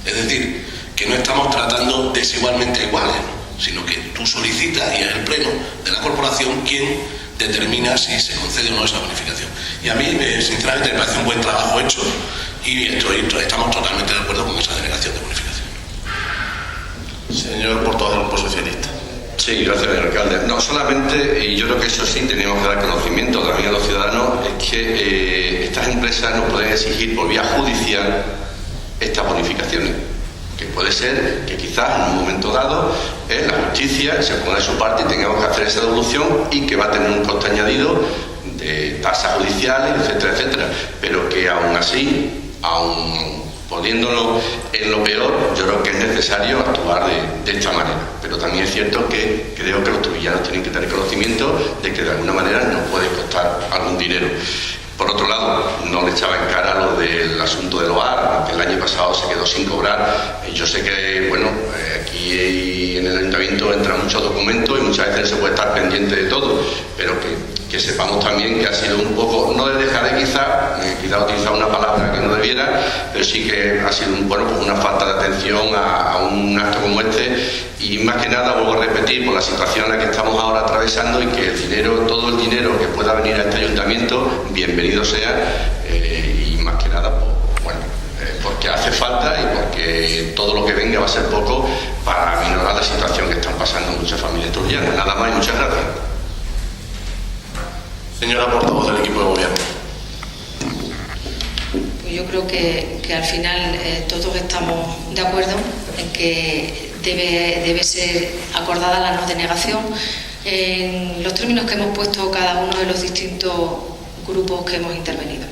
Es decir, que no estamos tratando desigualmente a iguales, ¿no? Sino que tú solicitas y es el pleno de la corporación quien determina si se concede o no esa bonificación. Y a mí, sinceramente, me parece un buen trabajo hecho y estamos totalmente de acuerdo con esa denegación de bonificación. Señor portavoz del Grupo Socialista. Sí, gracias, señor alcalde. No, solamente, y yo creo que eso sí tenemos que dar conocimiento también a los ciudadanos, es que estas empresas nos pueden exigir por vía judicial estas bonificaciones. Que puede ser que quizás en un momento dado la justicia se ponga de su parte y tengamos que hacer esa devolución y que va a tener un coste añadido de tasas judiciales, etcétera, etcétera. Pero que aún así, aún poniéndolo en lo peor, yo creo que es necesario actuar de esta manera. Pero también es cierto que creo que los trujillanos tienen que tener conocimiento de que de alguna manera nos puede costar algún dinero. Por otro lado, no le echaba en cara lo del asunto del hogar, que el año pasado se quedó sin cobrar. Yo sé que, bueno, aquí en el ayuntamiento entran muchos documentos y muchas veces no se puede estar pendiente de todo, pero que sepamos también que ha sido un poco, no de dejar de quizá utilizar una palabra que no debiera, pero sí que ha sido pues una falta de atención a un acto como este, y más que nada, vuelvo a repetir, por la situación en la que estamos ahora atravesando, y que todo el dinero que pueda venir a este ayuntamiento, bienvenido sea, y más que nada, porque hace falta y porque todo lo que venga va a ser poco para minorar la situación que están pasando muchas familias trujillanas. Nada más y muchas gracias. Señora portavoz del equipo de gobierno. Pues yo creo que al final todos estamos de acuerdo en que debe ser acordada la no denegación en los términos que hemos puesto cada uno de los distintos grupos que hemos intervenido.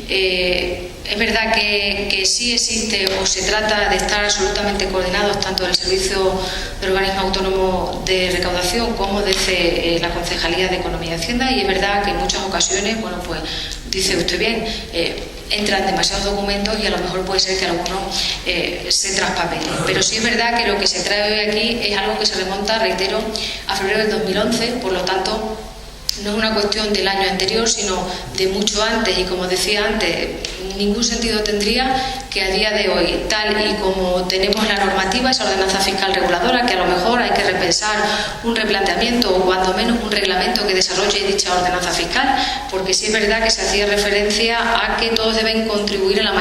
Es verdad que sí existe o se trata de estar absolutamente coordinados tanto del Servicio del Organismo Autónomo de Recaudación como desde la Concejalía de Economía y Hacienda, y es verdad que en muchas ocasiones, bueno, pues dice usted bien, entran demasiados documentos y a lo mejor puede ser que algunos se traspapelen. Pero sí es verdad que lo que se trae hoy aquí es algo que se remonta, reitero, a febrero del 2011, por lo tanto no es una cuestión del año anterior, sino de mucho antes, y como decía antes, ningún sentido tendría que a día de hoy, tal y como tenemos la normativa, esa ordenanza fiscal reguladora, que a lo mejor hay que repensar un replanteamiento o cuando menos un reglamento que desarrolle dicha ordenanza fiscal, porque sí es verdad que se hacía referencia a que todos deben contribuir en la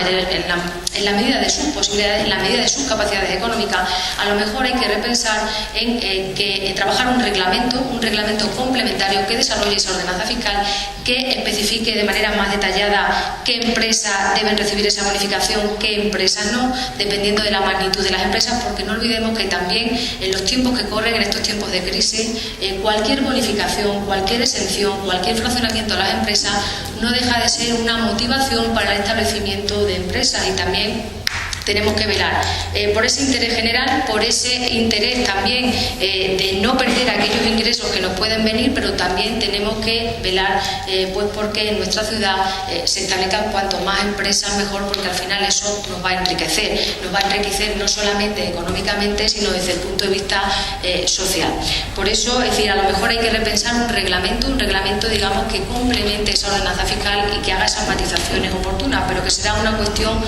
medida de sus posibilidades, en la medida de sus capacidades económicas. A lo mejor hay que repensar en trabajar un reglamento complementario que desarrolle esa ordenanza fiscal, que especifique de manera más detallada qué empresas deben recibir esa bonificación, qué empresas no, dependiendo de la magnitud de las empresas, porque no olvidemos que también en los tiempos que corren, en estos tiempos de crisis, cualquier bonificación, cualquier exención, cualquier fraccionamiento a las empresas no deja de ser una motivación para el establecimiento de empresas, y también tenemos que velar por ese interés general, por ese interés también de no perder aquellos ingresos que nos pueden venir, pero también tenemos que velar pues porque en nuestra ciudad se establezcan cuanto más empresas mejor, porque al final eso nos va a enriquecer no solamente económicamente, sino desde el punto de vista social. Por eso, es decir, a lo mejor hay que repensar un reglamento digamos que complemente esa ordenanza fiscal y que haga esas matizaciones oportunas, pero que será una cuestión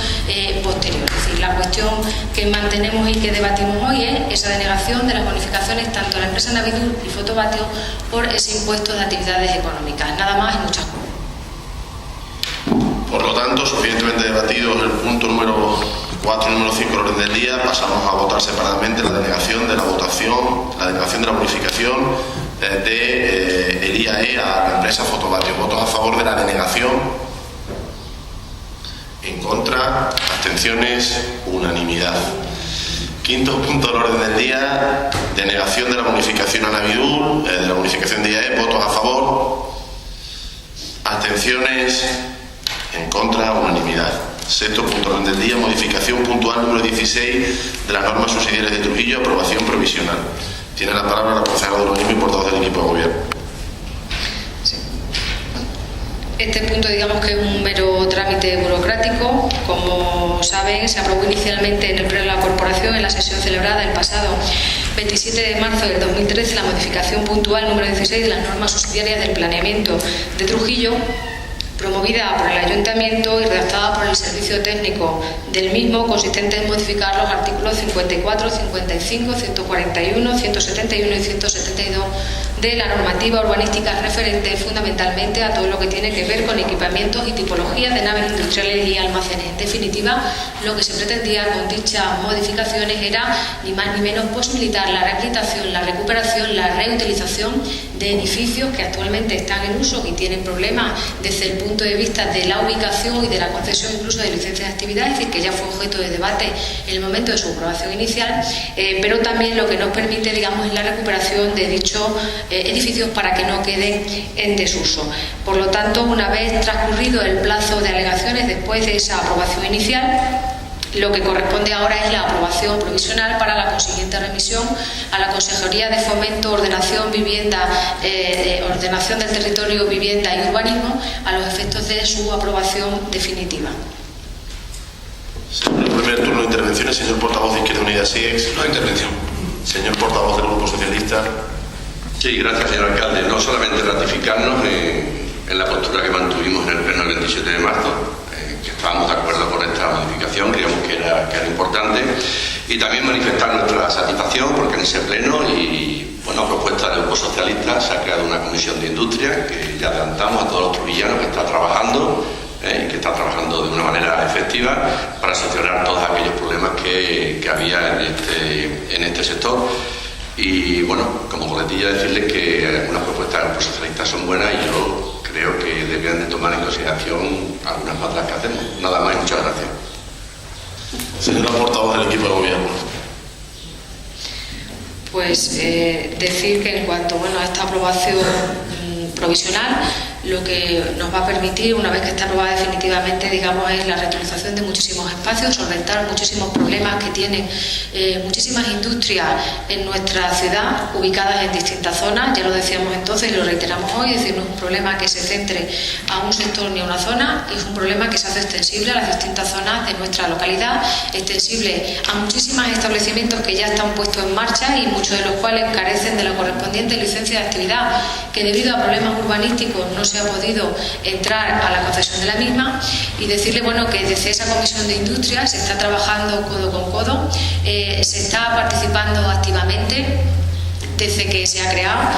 posterior. La cuestión que mantenemos y que debatimos hoy es esa denegación de las bonificaciones tanto a la empresa Navidur y Fotovatio por ese impuesto de actividades económicas. Nada más y muchas gracias. Por lo tanto, suficientemente debatidos el punto número 4 y número 5 del orden del día, pasamos a votar separadamente la denegación de la bonificación del IAE a la empresa Fotovatio. ¿Votos a favor de la denegación? En contra, abstenciones, unanimidad. Quinto punto del orden del día, denegación de la bonificación a Navidur, de la bonificación de IAE, votos a favor, abstenciones, en contra, unanimidad. Sexto punto del orden del día, modificación puntual número 16 de las normas subsidiarias de Trujillo, aprobación provisional. Tiene la palabra la concejala de urbanismo y portavoz del equipo de gobierno. Este punto, digamos que es un mero trámite burocrático. Como saben, se aprobó inicialmente en el pleno de la corporación en la sesión celebrada el pasado 27 de marzo del 2013 la modificación puntual número 16 de las normas subsidiarias del planeamiento de Trujillo, promovida por el Ayuntamiento y redactada por el Servicio Técnico del mismo, consistente en modificar los artículos 54, 55, 141, 171 y 172 de la normativa urbanística referente fundamentalmente a todo lo que tiene que ver con equipamientos y tipologías de naves industriales y almacenes. En definitiva, lo que se pretendía con dichas modificaciones era ni más ni menos posibilitar la rehabilitación, la recuperación, la reutilización de edificios que actualmente están en uso y tienen problemas desde el punto de vista de la ubicación y de la concesión incluso de licencias de actividad, es decir, que ya fue objeto de debate en el momento de su aprobación inicial, pero también lo que nos permite, digamos, es la recuperación de dichos edificios para que no queden en desuso. Por lo tanto, una vez transcurrido el plazo de alegaciones después de esa aprobación inicial, lo que corresponde ahora es la aprobación provisional para la consiguiente remisión a la Consejería de Fomento, Ordenación, Vivienda, Ordenación del Territorio, Vivienda y Urbanismo a los efectos de su aprobación definitiva. El primer turno de intervenciones, señor portavoz de Izquierda Unida SIEX. No intervención. Señor portavoz del Grupo Socialista. Sí, gracias, señor alcalde. No solamente ratificarnos en la postura que mantuvimos en el pleno del 27 de marzo, que estábamos de acuerdo con esta modificación, creíamos que era importante, y también manifestar nuestra satisfacción porque en ese pleno y a propuesta del Grupo Socialista se ha creado una comisión de industria que ya adelantamos a todos los trujillanos que está trabajando y que está trabajando de una manera efectiva para solucionar todos aquellos problemas que había en este sector. Y como coletilla decirles que algunas propuestas del Grupo Socialista son buenas y yo creo que deberían de tomar en consideración algunas otras que hacemos. Nada más y muchas gracias. Señora portavoz del equipo de gobierno. Pues decir que en cuanto a esta aprobación provisional, lo que nos va a permitir, una vez que está aprobada definitivamente, digamos, es la reutilización de muchísimos espacios, solventar muchísimos problemas que tienen muchísimas industrias en nuestra ciudad, ubicadas en distintas zonas. Ya lo decíamos entonces y lo reiteramos hoy, es decir, no es un problema que se centre a un sector ni a una zona, es un problema que se hace extensible a las distintas zonas de nuestra localidad, extensible a muchísimos establecimientos que ya están puestos en marcha y muchos de los cuales carecen de la correspondiente licencia de actividad, que debido a problemas urbanísticos no se ha podido entrar a la concesión de la misma. Y decirle, bueno, que desde esa Comisión de Industria se está trabajando codo con codo, se está participando activamente desde que se ha creado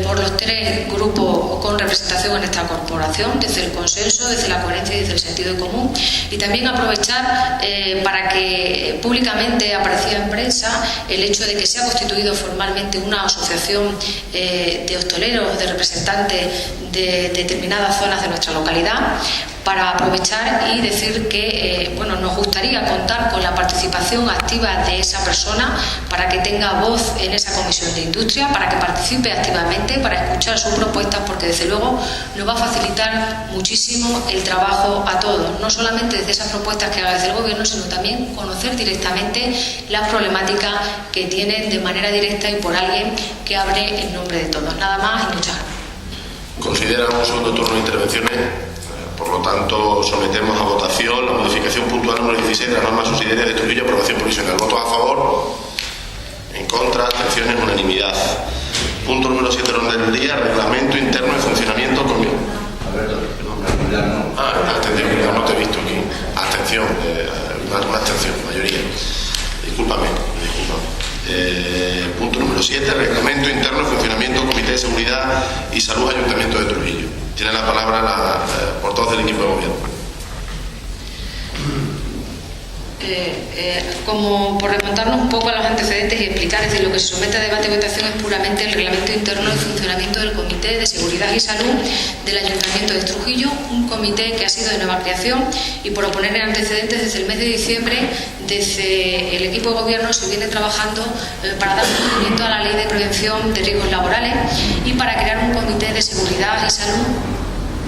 por los 3 grupos con representación en esta corporación, desde el consenso, desde la coherencia y desde el sentido común. Y también aprovechar para que públicamente apareciera en prensa el hecho de que se ha constituido formalmente una asociación de hosteleros, de representantes de determinadas zonas de nuestra localidad, para aprovechar y decir que bueno, nos gustaría contar con la participación activa de esa persona para que tenga voz en esa Comisión de Industria, para que participe activamente, para escuchar sus propuestas, porque desde luego nos va a facilitar muchísimo el trabajo a todos, no solamente desde esas propuestas que haga desde el Gobierno, sino también conocer directamente las problemáticas que tienen de manera directa y por alguien que hable en nombre de todos. Nada más y muchas gracias. Considera un segundo turno de intervenciones. Por lo tanto, sometemos a votación la modificación puntual número 16 de la norma subsidiaria de Trujillo, aprobación provisional. ¿Votos a favor? En contra, abstenciones, unanimidad. Punto número 7 del orden del día, reglamento interno de funcionamiento con... abstención, no te he visto aquí. Abstención, una abstención, mayoría. Discúlpame. Punto número 7, reglamento interno de funcionamiento Comité de Seguridad y Salud Ayuntamiento de Trujillo. Tiene la palabra la portavoz del equipo de gobierno. Como por remontarnos un poco a los antecedentes y explicar, es decir, lo que se somete a debate y votación es puramente el reglamento interno de funcionamiento del Comité de Seguridad y Salud del Ayuntamiento de Trujillo, un comité que ha sido de nueva creación, y por poner en antecedentes, desde el mes de diciembre, desde el equipo de gobierno se viene trabajando para dar cumplimiento a la Ley de Prevención de Riesgos Laborales y para crear un Comité de Seguridad y Salud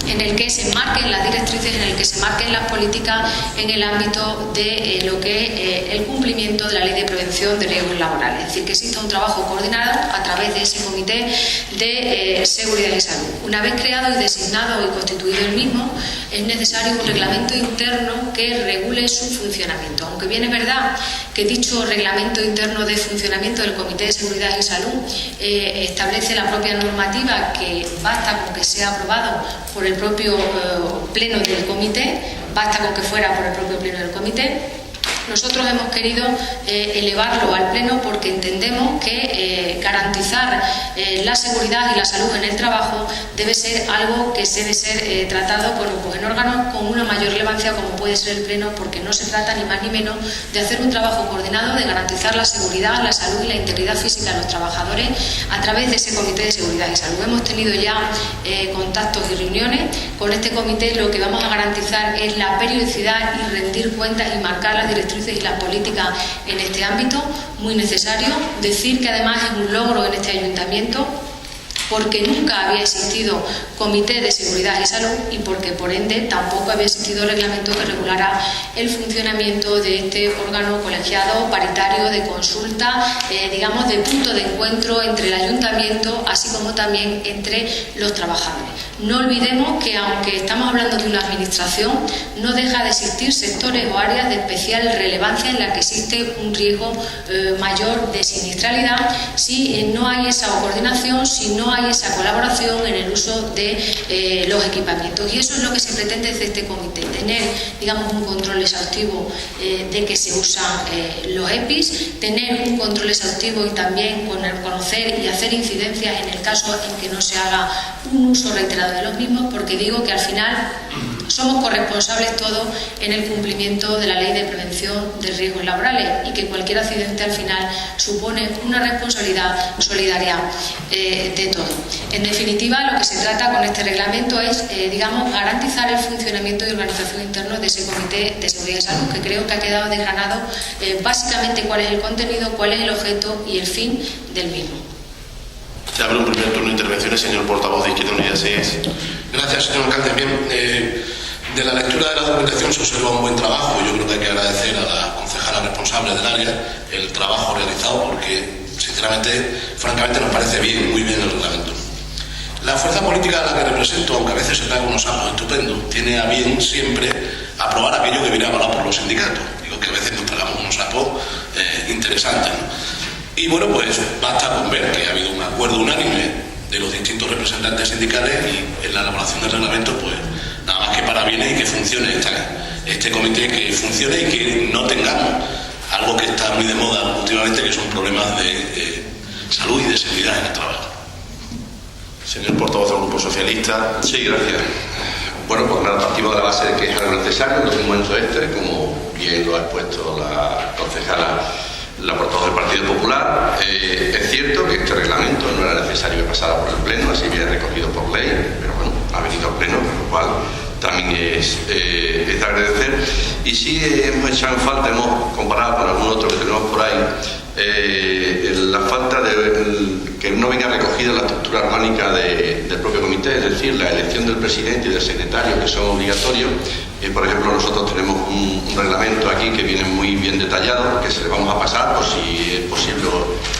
en el que se marquen las directrices, en el que se marquen las políticas en el ámbito de lo que es el cumplimiento de la Ley de Prevención de Riesgos Laborales. Es decir, que exista un trabajo coordinado a través de ese Comité de Seguridad y Salud. Una vez creado y designado y constituido el mismo, es necesario un reglamento interno que regule su funcionamiento. Aunque bien es verdad que dicho reglamento interno de funcionamiento del Comité de Seguridad y Salud establece la propia normativa, que basta con que sea aprobado por el propio pleno del comité, basta con que fuera por el propio pleno del comité. Nosotros hemos querido elevarlo al pleno porque entendemos que garantizar la seguridad y la salud en el trabajo debe ser algo que debe ser tratado en órganos con una mayor relevancia, como puede ser el pleno, porque no se trata ni más ni menos de hacer un trabajo coordinado, de garantizar la seguridad, la salud y la integridad física de los trabajadores a través de ese Comité de Seguridad y Salud. Hemos tenido ya contactos y reuniones con este comité. Lo que vamos a garantizar es la periodicidad y rendir cuentas y marcar las directrices y las políticas en este ámbito, muy necesario. Decir que además es un logro en este ayuntamiento porque nunca había existido Comité de Seguridad y Salud y porque por ende tampoco había existido reglamento que regulara el funcionamiento de este órgano colegiado paritario de consulta, digamos, de punto de encuentro entre el ayuntamiento así como también entre los trabajadores. No olvidemos que aunque estamos hablando de una administración, no deja de existir sectores o áreas de especial relevancia en las que existe un riesgo mayor de siniestralidad si no hay esa coordinación, si no hay esa colaboración en el uso de los equipamientos. Y eso es lo que se pretende desde este comité, tener, digamos, un control exhaustivo de que se usan los EPIs, tener un control exhaustivo y también conocer y hacer incidencias en el caso en que no se haga un uso reiterado de los mismos, porque digo que al final somos corresponsables todos en el cumplimiento de la Ley de Prevención de Riesgos Laborales y que cualquier accidente al final supone una responsabilidad solidaria de todos. En definitiva, lo que se trata con este reglamento es, digamos, garantizar el funcionamiento y organización interno de ese Comité de Seguridad y Salud, que creo que ha quedado desgranado básicamente cuál es el contenido, cuál es el objeto y el fin del mismo. Se abre un primer turno de intervenciones, señor portavoz de Izquierda Unida 6. Gracias, señor alcalde. Bien, de la lectura de la documentación se observa un buen trabajo. Yo creo que hay que agradecer a la concejala responsable del área el trabajo realizado porque, sinceramente, francamente nos parece bien, muy bien el reglamento. La fuerza política a la que represento, aunque a veces se trae unos sapos estupendos, tiene a bien siempre aprobar aquello que viene avalado por los sindicatos. Digo que a veces nos tragamos unos sapos interesantes, ¿no? Y bueno, pues basta con ver que ha habido un acuerdo unánime de los distintos representantes sindicales y en la elaboración del reglamento, pues nada más que para bienes y que funcione este comité, que funcione y que no tengamos algo que está muy de moda últimamente, que son problemas de salud y de seguridad en el trabajo. Señor portavoz del Grupo Socialista. Sí, gracias. Bueno, pues nada, partimos de la base de que es algo necesario en los momentos como bien lo ha expuesto la concejala, la portavoz del Partido Popular. Es cierto que este reglamento no era necesario que pasara por el Pleno, así viene recogido por ley, pero bueno, ha venido al Pleno, con lo cual también es de agradecer. Y sí hemos echado en falta, hemos comparado con algún otro que tenemos por ahí, la falta de que no venga recogida la estructura orgánica del propio comité, es decir, la elección del presidente y del secretario, que son obligatorios. Por ejemplo, nosotros tenemos un reglamento aquí que viene muy bien detallado, que se le vamos a pasar por si es posible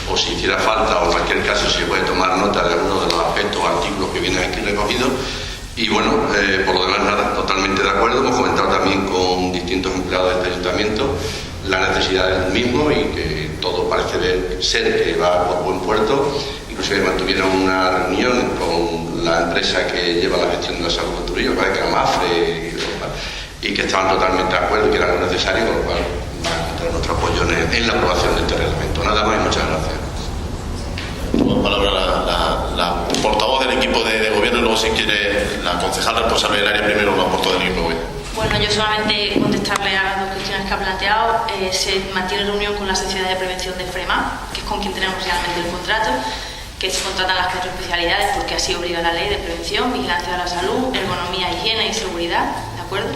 o si hiciera falta, o en cualquier caso se puede tomar nota de alguno de los aspectos o artículos que vienen aquí recogidos. Y bueno, por lo demás nada, totalmente de acuerdo. Hemos comentado también con distintos empleados de este ayuntamiento la necesidad del mismo y que todo parece ser que va por buen puerto. Inclusive mantuvieron una reunión con la empresa que lleva la gestión de la salud de Trujillo, que era Mafre, y que estaban totalmente de acuerdo y que era algo necesario, con lo cual van a encontrar nuestro apoyo en la aprobación de este reglamento. Nada más y muchas gracias. Toma palabra la portavoz del equipo de gobierno y luego, si quiere, la concejal responsable del área primero lo aportó del equipo de gobierno. Bueno, yo solamente contestarle a las dos cuestiones que ha planteado. Se mantiene reunión con la Sociedad de Prevención de FREMA, que es con quien tenemos realmente el contrato, que se contratan las 4 especialidades porque así obliga la ley de prevención, vigilancia de la salud, ergonomía, higiene y seguridad, ¿de acuerdo?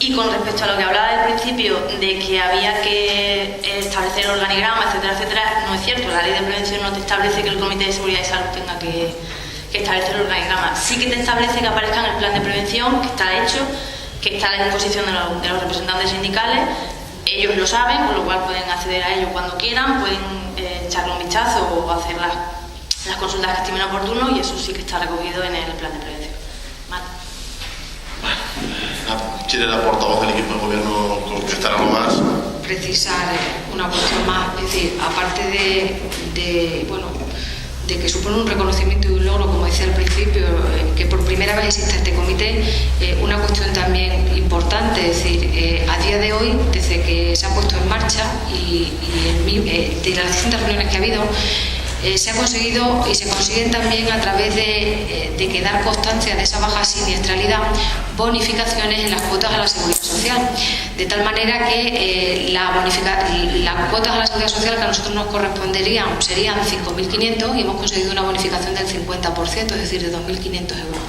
Y con respecto a lo que hablaba al principio de que había que establecer organigrama, etcétera, etcétera, no es cierto. La ley de prevención no te establece que el Comité de Seguridad y Salud tenga que establecer el organigrama. Sí que te establece que aparezca en el plan de prevención, que está hecho, que está a la disposición de los representantes sindicales. Ellos lo saben, con lo cual pueden acceder a ello cuando quieran, pueden echarle un vistazo o hacer las consultas que estimen oportuno, y eso sí que está recogido en el plan de prevención. ¿Vale? ¿Quiere la portavoz del equipo de gobierno contestar algo más? Precisar una cuestión más, es decir, aparte de que supone un reconocimiento y un logro, como decía al principio, que por primera vez existe este comité, una cuestión también importante, es decir, a día de hoy, desde que se ha puesto en marcha y de las distintas reuniones que ha habido, se ha conseguido y se consiguen también a través de quedar constancia de esa baja siniestralidad, bonificaciones en las cuotas a la seguridad social, de tal manera que las cuotas a la seguridad social que a nosotros nos corresponderían serían 5.500 y hemos conseguido una bonificación del 50%, es decir, de 2.500 euros.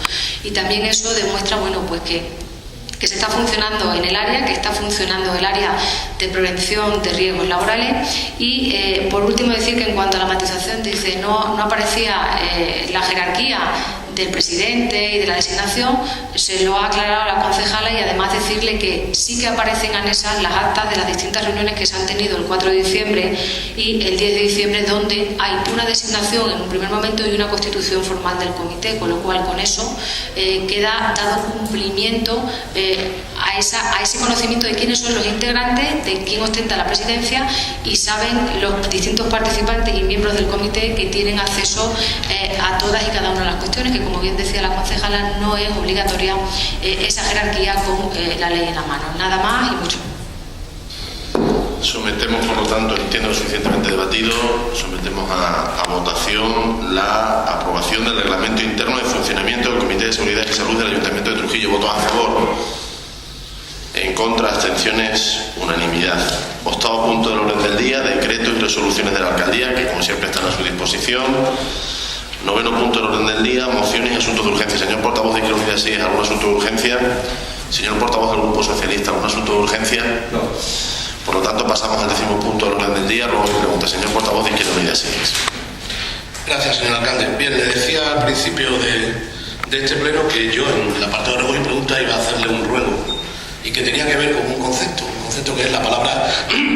Y también eso demuestra, bueno, pues que se está funcionando en el área, que está funcionando el área de prevención de riesgos laborales. Y por último decir que en cuanto a la matización, dice, no aparecía la jerarquía del presidente y de la designación, se lo ha aclarado la concejala, y además decirle que sí que aparecen anexas las actas de las distintas reuniones que se han tenido el 4 de diciembre y el 10 de diciembre, donde hay una designación en un primer momento y una constitución formal del comité, con lo cual con eso queda dado cumplimiento a ese conocimiento de quiénes son los integrantes, de quién ostenta la presidencia, y saben los distintos participantes y miembros del comité que tienen acceso a todas y cada una de las cuestiones, que como bien decía la concejala, no es obligatoria esa jerarquía con la ley en la mano. Nada más y mucho. Sometemos, por lo tanto, entiendo lo suficientemente debatido, sometemos a votación la aprobación del reglamento interno de funcionamiento del Comité de Seguridad y Salud del Ayuntamiento de Trujillo. Votos a favor, en contra, abstenciones, unanimidad. 8º punto del orden del día, decretos y resoluciones de la alcaldía, que como siempre están a su disposición. 9º punto del orden del día, mociones y asuntos de urgencia. Señor portavoz de Izquierda Unida 6, ¿algún asunto de urgencia? Señor portavoz del Grupo Socialista, ¿algún asunto de urgencia? No. Por lo tanto, pasamos al 10º punto del orden del día. Luego me pregunta, señor portavoz de Izquierda Unida 6. Gracias, señor alcalde. Bien, le decía al principio de este pleno que yo en el apartado de ruegos y preguntas iba a hacerle un ruego y que tenía que ver con un concepto que es la palabra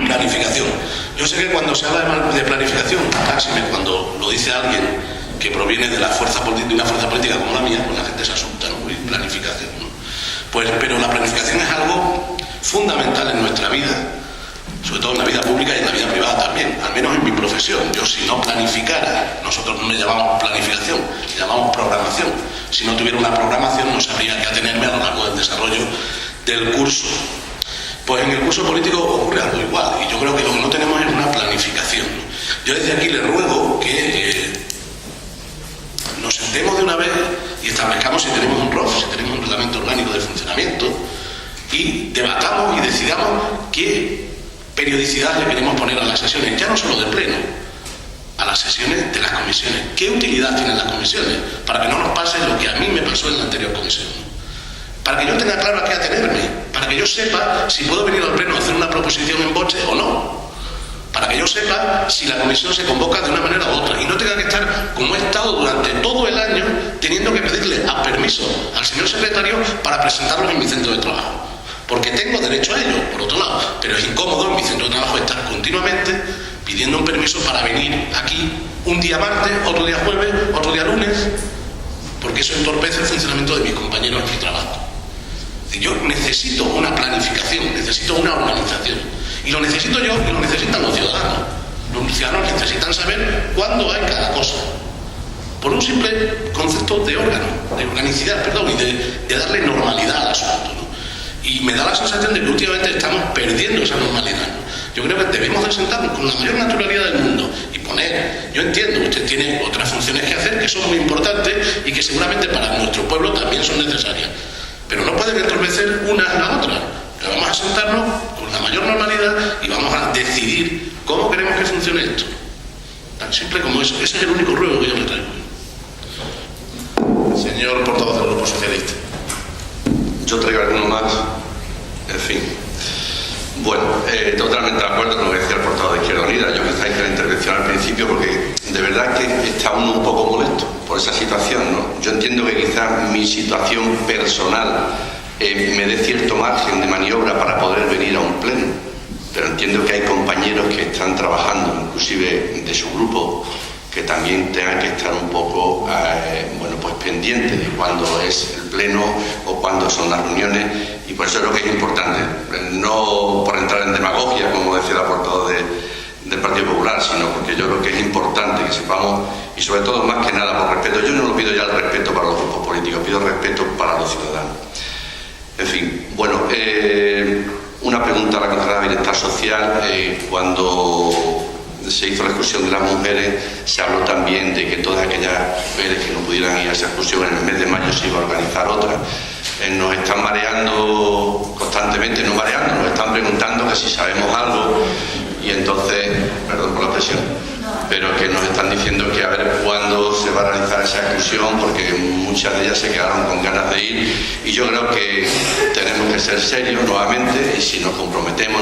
planificación. Yo sé que cuando se habla de planificación, máxime cuando lo dice alguien que proviene de una fuerza política como la mía, pues la gente se asusta, ¿no? Uy, planificación, ¿no? Pues, pero la planificación es algo fundamental en nuestra vida, sobre todo en la vida pública y en la vida privada también, al menos en mi profesión. Yo, si no planificara, nosotros no le llamamos planificación, le llamamos programación. Si no tuviera una programación, no sabría qué atenerme a lo largo del desarrollo del curso. Pues en el curso político ocurre algo igual, y yo creo que lo que no tenemos es una planificación. Yo desde aquí le ruego que nos sentemos de una vez y establezcamos si tenemos un ROF, si tenemos un reglamento orgánico de funcionamiento, y debatamos y decidamos qué periodicidad le queremos poner a las sesiones, ya no solo de pleno, a las sesiones de las comisiones. ¿Qué utilidad tienen las comisiones? Para que no nos pase lo que a mí me pasó en la anterior comisión. Para que yo tenga claro a qué atenerme, para que yo sepa si puedo venir al pleno a hacer una proposición en boche o no, para que yo sepa si la comisión se convoca de una manera u otra y no tenga que estar, como he estado durante todo el año, teniendo que pedirle a permiso al señor secretario para presentarlo en mi centro de trabajo. Porque tengo derecho a ello, por otro lado, pero es incómodo en mi centro de trabajo estar continuamente pidiendo un permiso para venir aquí un día martes, otro día jueves, otro día lunes, porque eso entorpece el funcionamiento de mis compañeros en mi trabajo. Yo necesito una planificación, necesito una organización, y lo necesito yo y lo necesitan los ciudadanos. Los ciudadanos necesitan saber cuándo hay cada cosa, por un simple concepto de órgano, de organicidad, perdón, y de darle normalidad al asunto, ¿no? Y me da la sensación de que últimamente estamos perdiendo esa normalidad, ¿no? Yo creo que debemos de sentarnos con la mayor naturalidad del mundo y poner, yo entiendo, usted tiene otras funciones que hacer que son muy importantes y que seguramente para nuestro pueblo también son necesarias, pero no pueden entorpecer una a la otra. Pero vamos a sentarnos con la mayor normalidad y vamos a decidir cómo queremos que funcione esto. Tan simple como eso. Ese es el único ruego que yo le traigo. Señor portavoz del Grupo Socialista. Yo traigo alguno más, en fin. Bueno, totalmente de acuerdo con lo que decía el portavoz de Izquierda Unida. Yo quizá hice la intervención al principio porque de verdad que está uno un poco molesto por esa situación, ¿no? Yo entiendo que quizás mi situación personal me dé cierto margen de maniobra para poder venir a un pleno, pero entiendo que hay compañeros que están trabajando, inclusive de su grupo, que también tengan que estar un poco pues pendientes de cuándo es el pleno o cuándo son las reuniones, y por eso creo que es importante, no por entrar en demagogia, como decía la portavoz del Partido Popular, sino porque yo creo que es importante que sepamos, y sobre todo más que nada por respeto. Yo no lo pido ya el respeto para los grupos políticos, pido respeto para los ciudadanos. En fin, bueno, una pregunta a la consejera de Bienestar Social. Cuando se hizo la exclusión de las mujeres, se habló también de que todas aquellas mujeres que no pudieran ir a esa exclusión en el mes de mayo se iba a organizar otra. Nos están mareando constantemente, nos están preguntando que si sabemos algo, y entonces, perdón por la expresión, pero que nos están diciendo que a ver cuándo se va a realizar esa exclusión, porque muchas de ellas se quedaron con ganas de ir, y yo creo que tenemos que ser serios nuevamente, y si nos comprometemos,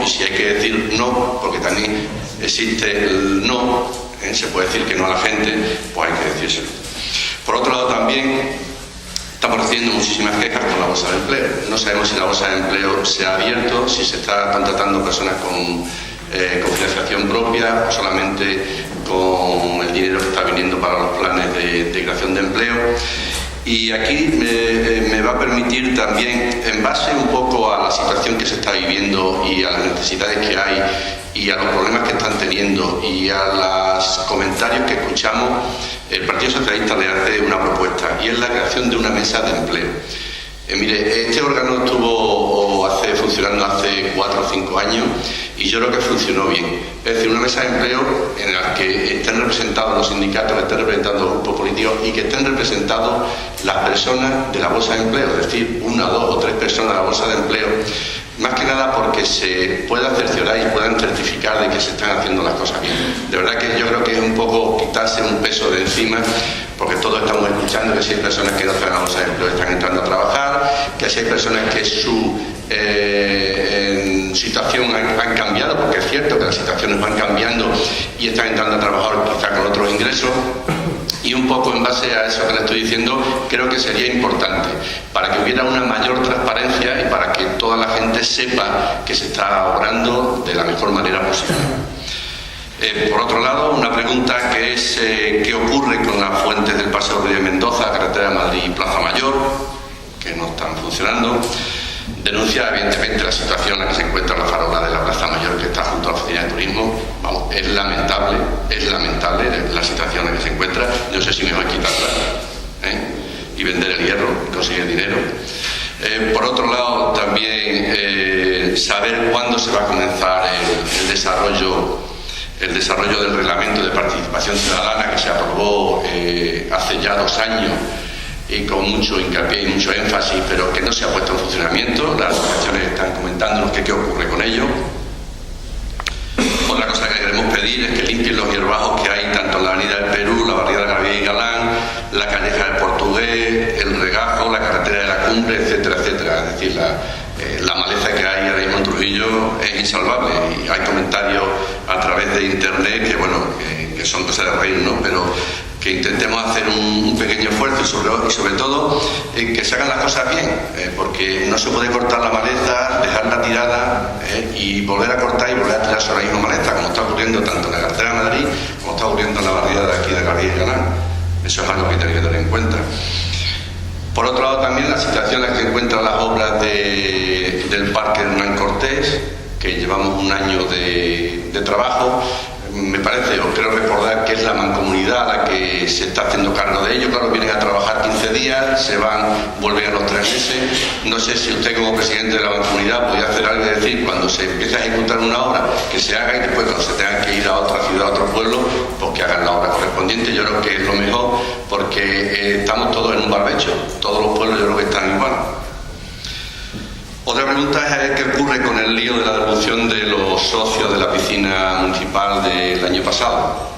y si hay que decir no, porque también existe el no, se puede decir que no a la gente, pues hay que decírselo. Por otro lado también estamos recibiendo muchísimas quejas con la bolsa de empleo. No sabemos si la bolsa de empleo se ha abierto, si se están tratando personas con financiación propia o solamente con el dinero que está viniendo para los planes de creación de empleo. Y aquí me va a permitir también, en base un poco a la situación que se está viviendo y a las necesidades que hay y a los problemas que están teniendo y a los comentarios que escuchamos, el Partido Socialista le hace una propuesta, y es la creación de una mesa de empleo. Mire, este órgano estuvo funcionando hace 4 o 5 años y yo creo que funcionó bien. Es decir, una mesa de empleo en la que estén representados los sindicatos, que estén representados los grupos políticos y que estén representados las personas de la bolsa de empleo, es decir, 1, 2 o 3 personas de la bolsa de empleo, más que nada porque se puedan cerciorar y puedan certificar de que se están haciendo las cosas bien. De verdad que yo creo que es un poco quitarse un peso de encima, porque todos estamos escuchando que si hay personas que no están en la bolsa de empleo están entrando a trabajar, que si hay personas que su situación han cambiado, porque es cierto que las situaciones van cambiando y están entrando a trabajar quizá con otros ingresos. Y un poco en base a eso que le estoy diciendo, creo que sería importante para que hubiera una mayor transparencia y para que toda la gente sepa que se está obrando de la mejor manera posible. Por otro lado, una pregunta que es ¿qué ocurre con las fuentes del Paseo Río de Mendoza, carretera Madrid-Plaza Mayor, que no están funcionando? Denuncia evidentemente la situación en la que se encuentra la farola de la Plaza Mayor, que está junto a la oficina de turismo. Vamos, es lamentable la situación en la que se encuentra. No sé si mejor quitarla y vender el hierro y conseguir dinero. Por otro lado, también saber cuándo se va a comenzar el desarrollo del reglamento de participación ciudadana que se aprobó hace ya 2 años y con mucho hincapié y mucho énfasis, pero que no se ha puesto en funcionamiento. Las asociaciones están comentándonos qué ocurre con ello. Otra cosa que queremos pedir es que limpien los hierbajos que hay tanto en la avenida del Perú, la barriada de Gabriel y Galán, la calleja del Portugués, el Regajo, la carretera de la Cumbre, etcétera, etcétera. Es decir, la maleza que hay ahora mismo en Trujillo es insalvable, y hay comentarios a través de internet que, bueno, que son cosas de reír, ¿no? Pero que intentemos hacer un pequeño esfuerzo y sobre todo que se hagan las cosas bien, porque no se puede cortar la maleza, dejarla tirada y volver a cortar y volver a tirar sobre la misma maleza, como está ocurriendo tanto en la carretera de Madrid como está ocurriendo en la barriada de aquí de Gabriel y Galán. Eso es algo que tiene que tener en cuenta. Por otro lado, también la situación en la que se encuentran las obras del Parque Hernán Cortés, que llevamos un año de trabajo. Me parece, o creo recordar, que es la mancomunidad la que se está haciendo cargo de ello. Claro, vienen a trabajar 15 días, se van, vuelven a los 3 meses. No sé si usted, como presidente de la mancomunidad, podría hacer algo y decir, cuando se empiece a ejecutar una obra, que se haga, y después cuando se tenga que ir a otra ciudad, a otro pueblo, pues que hagan la obra correspondiente. Yo creo que es lo mejor, porque estamos todos en un barbecho. Todos los pueblos yo creo que están igual. Otra pregunta es qué ocurre con el lío de la devolución de los socios de la piscina municipal del año pasado.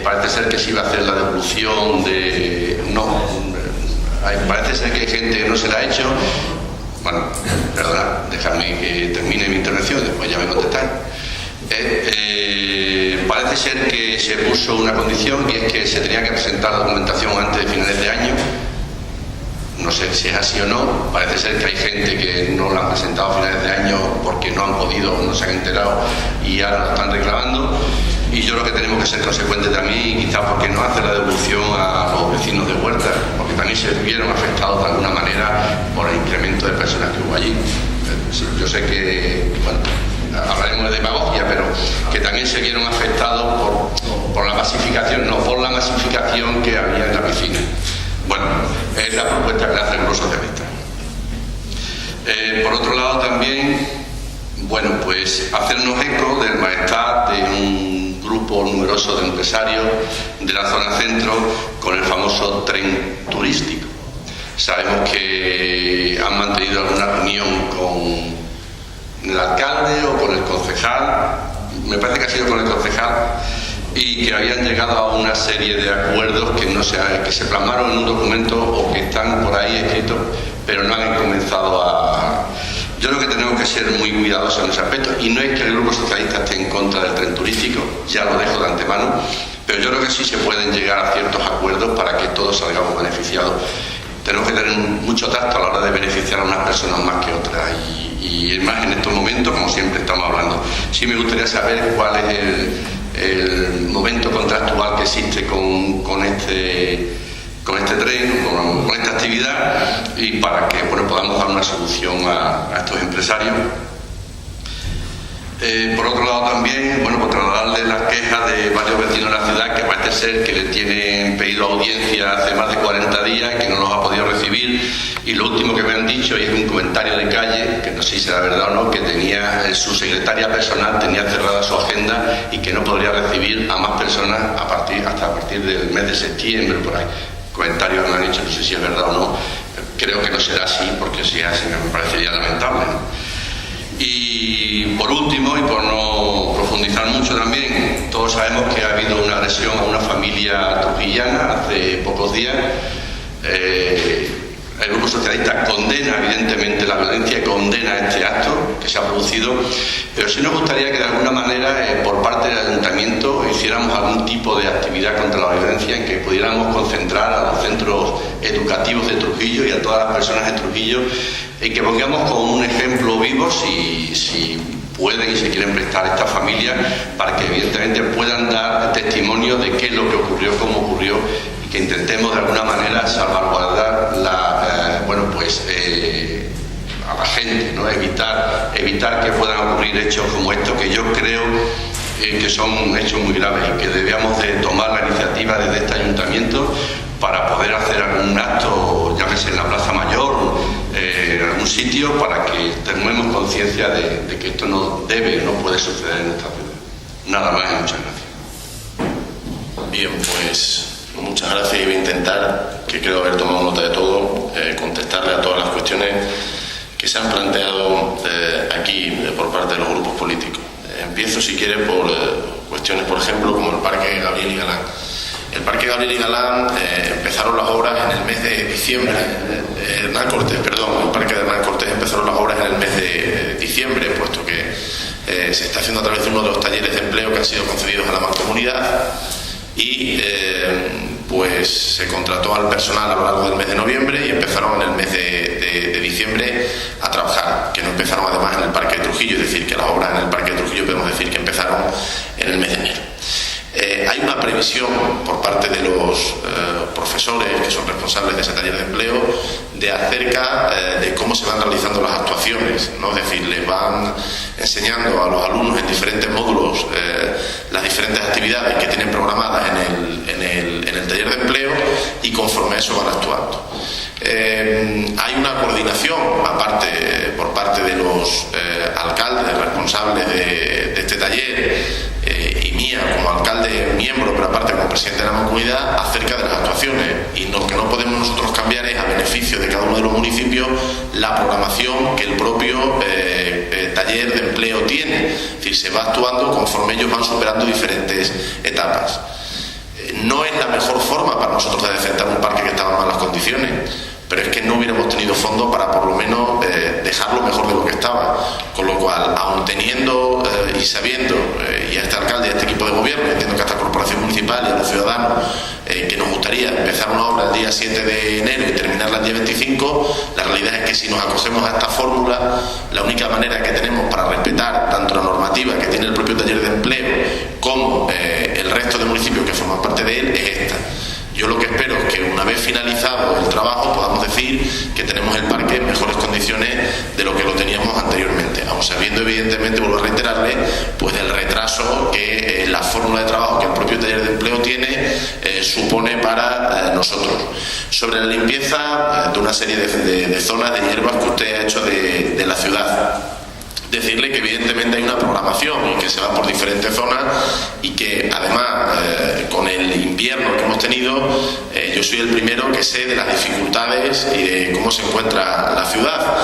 Parece ser que se iba a hacer la devolución parece ser que hay gente que no se la ha hecho. Bueno, perdona, dejadme que termine mi intervención, después ya me contestáis. Parece ser que se puso una condición, y es que se tenía que presentar la documentación antes de finales de año. No sé si es así o no. Parece ser que hay gente que no la han presentado a finales de año porque no han podido, no se han enterado y ahora lo están reclamando. Y yo creo que tenemos que ser consecuentes también, y quizás porque no hace la devolución a los vecinos de Huerta, porque también se vieron afectados de alguna manera por el incremento de personas que hubo allí. Yo sé que, bueno, hablaremos de demagogia, pero que también se vieron afectados por la masificación, no por la masificación que había en la piscina. Bueno, es la propuesta que le hace el Grupo Socialista. Por otro lado también, bueno, pues hacernos eco del malestar de un grupo numeroso de empresarios de la zona centro con el famoso tren turístico. Sabemos que han mantenido alguna reunión con el alcalde o con el concejal, me parece que ha sido con el concejal, y que habían llegado a una serie de acuerdos que se plasmaron en un documento o que están por ahí escritos, pero no han comenzado a... Yo creo que tenemos que ser muy cuidadosos en ese aspecto, y no es que el Grupo Socialista esté en contra del tren turístico, ya lo dejo de antemano, pero yo creo que sí se pueden llegar a ciertos acuerdos para que todos salgamos beneficiados. Tenemos que tener mucho tacto a la hora de beneficiar a unas personas más que otras, y más en estos momentos, como siempre estamos hablando. Sí me gustaría saber cuál es el momento contractual que existe con este tren, con esta actividad, y para que podamos dar una solución a estos empresarios. Por otro lado también, pues trasladarle las quejas de varios vecinos de la ciudad que parece ser que le tienen pedido audiencia hace más de 40 días y que no los ha podido recibir, y lo último que me han dicho, y es un comentario de calle, que no sé si será verdad o no, que tenía su secretaria personal tenía cerrada su agenda y que no podría recibir a más personas hasta a partir del mes de septiembre, por ahí. Comentarios que me han dicho, no sé si es verdad o no, creo que no será así, porque si es así me parecería lamentable, ¿no? Y por último, y por no profundizar mucho también, todos sabemos que ha habido una agresión a una familia trujillana hace pocos días. El Grupo Socialista condena evidentemente la violencia y condena este acto que se ha producido, pero sí nos gustaría que de alguna manera por parte del Ayuntamiento hiciéramos algún tipo de actividad contra la violencia en que pudiéramos concentrar a los centros educativos de Trujillo y a todas las personas de Trujillo, en que pongamos como un ejemplo vivo si pueden y se quieren prestar a esta familia, para que evidentemente puedan dar testimonio de qué es lo que ocurrió, cómo ocurrió, y que intentemos de alguna manera salvaguardar a la gente, ¿no? evitar que puedan ocurrir hechos como estos, que yo creo que son hechos muy graves y que debíamos de tomar la iniciativa desde este ayuntamiento para poder hacer algún acto, llámese en la Plaza Mayor, en algún sitio, para que tengamos conciencia de que esto no puede suceder en nuestra ciudad. Nada más y muchas gracias. Bien, pues muchas gracias, y voy a intentar, que creo haber tomado nota de todo, contestarle a todas las cuestiones que se han planteado aquí por parte de los grupos políticos. Empiezo, si quiere, por cuestiones, por ejemplo, como el Parque Gabriel y Galán. El Parque Gabriel y Galán empezaron las obras en el mes de diciembre. Hernán Cortés, perdón, el Parque de Hernán Cortés empezaron las obras en el mes de diciembre, puesto que se está haciendo a través de uno de los talleres de empleo que han sido concedidos a la Mancomunidad, y pues se contrató al personal a lo largo del mes de noviembre y empezaron en el mes de diciembre a trabajar, que no empezaron además en el Parque de Trujillo, es decir, que las obras en el Parque de Trujillo podemos decir que empezaron en el mes de enero. Hay una previsión por parte de los profesores que son responsables de ese taller de empleo de acerca de cómo se van realizando las actuaciones, ¿no? Es decir, les van enseñando a los alumnos en diferentes módulos las diferentes actividades que tienen programadas en el taller de empleo, y conforme a eso van actuando. Hay una coordinación aparte por parte de los alcaldes responsables de este taller, y mía como alcalde miembro, pero aparte como presidente de la Mancomunidad, acerca de las actuaciones, y lo que no podemos nosotros cambiar es, a beneficio de cada uno de los municipios, la programación que el propio taller de empleo tiene. Es decir, se va actuando conforme ellos van superando diferentes etapas. No es la mejor forma para nosotros de defender un parque que estaba en malas condiciones, pero es que no hubiéramos tenido fondo para por lo menos dejarlo mejor de lo que estaba, con lo cual, aun teniendo y sabiendo, y a este alcalde y a este equipo de gobierno, entiendo que a esta corporación municipal y a los ciudadanos, que nos gustaría empezar una obra el día 7 de enero y terminarla el día 25, la realidad es que si nos acogemos a esta fórmula, la única manera que tenemos para respetar tanto la normativa que tiene el propio taller de empleo como el resto de municipios que forman parte de él es esta. Yo lo que espero es que, una vez finalizado el trabajo, podamos decir que tenemos el parque en mejores condiciones de lo que lo teníamos anteriormente, aun sabiendo, evidentemente, vuelvo a reiterarle, pues del retraso que la fórmula de trabajo que el propio taller de empleo tiene supone para nosotros. Sobre la limpieza de una serie de zonas de hierbas que usted ha hecho de la ciudad, decirle que evidentemente hay una programación y que se va por diferentes zonas, y que además con el invierno que hemos tenido, yo soy el primero que sé de las dificultades y de cómo se encuentra la ciudad.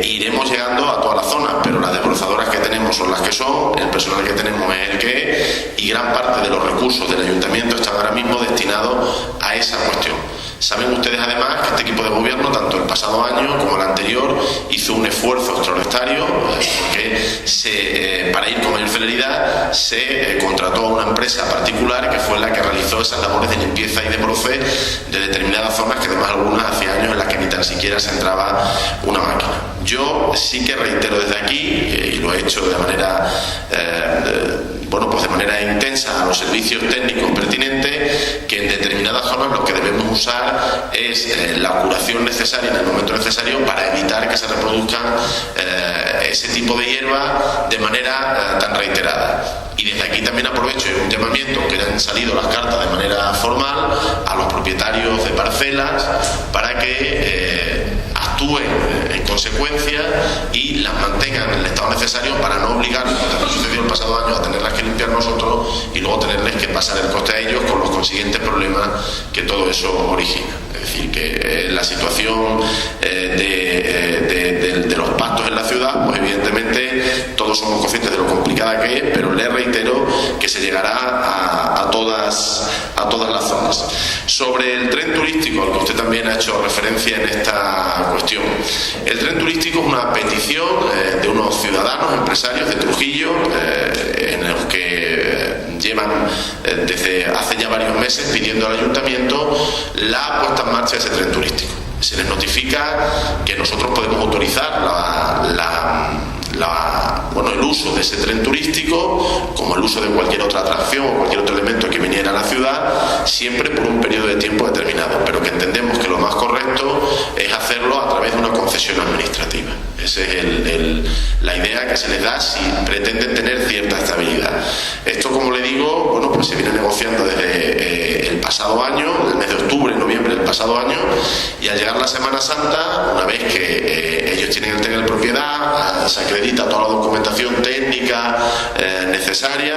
Iremos llegando a todas las zonas, pero las desbrozadoras que tenemos son las que son, el personal que tenemos es el que es, y gran parte de los recursos del ayuntamiento están ahora mismo destinados a esa cuestión. Saben ustedes además que este equipo de gobierno, tanto el pasado año como el anterior, hizo un esfuerzo extraordinario, porque para ir con mayor celeridad se contrató a una empresa particular que fue la que realizó esas labores de limpieza y de broce de determinadas zonas, que además algunas hacía años en las que ni tan siquiera se entraba una máquina. Yo sí que reitero desde aquí, y lo he hecho de manera de manera intensa a los servicios técnicos pertinentes, que en determinadas zonas lo que debemos usar es la curación necesaria en el momento necesario para evitar que se reproduzcan ese tipo de hierba de manera tan reiterada. Y desde aquí también aprovecho un llamamiento, que ya han salido las cartas de manera formal a los propietarios de parcelas para que actúen en consecuencia y las mantengan en el estado necesario, para no obligarnos, como sucedió el pasado año, a tenerlas que limpiar nosotros y luego tenerles que pasar el coste a ellos, con los consiguientes problemas que todo eso origina. Es decir, que la situación de los pastos en la ciudad, pues evidentemente todos somos conscientes de lo complicada que es, pero les reitero que se llegará a todas las zonas. Sobre el tren turístico, al que usted también ha hecho referencia en esta cuestión. El tren turístico es una petición de unos ciudadanos, empresarios de Trujillo, en los que llevan desde hace ya varios meses pidiendo al ayuntamiento la puesta en marcha de ese tren turístico. Se les notifica que nosotros podemos autorizar el uso de ese tren turístico, como el uso de cualquier otra atracción o cualquier otro elemento que viniera a la ciudad, siempre por un periodo de tiempo determinado, pero que entendemos que lo más correcto es hacerlo a través de una concesión administrativa. Esa es la idea que se les da si pretenden tener cierta estabilidad. Esto, como le digo, bueno, pues se viene negociando desde el pasado año, el mes de octubre, noviembre del pasado año, y al llegar la Semana Santa, una vez que ellos tienen el tren en propiedad, se acredita toda la documentación técnica necesaria,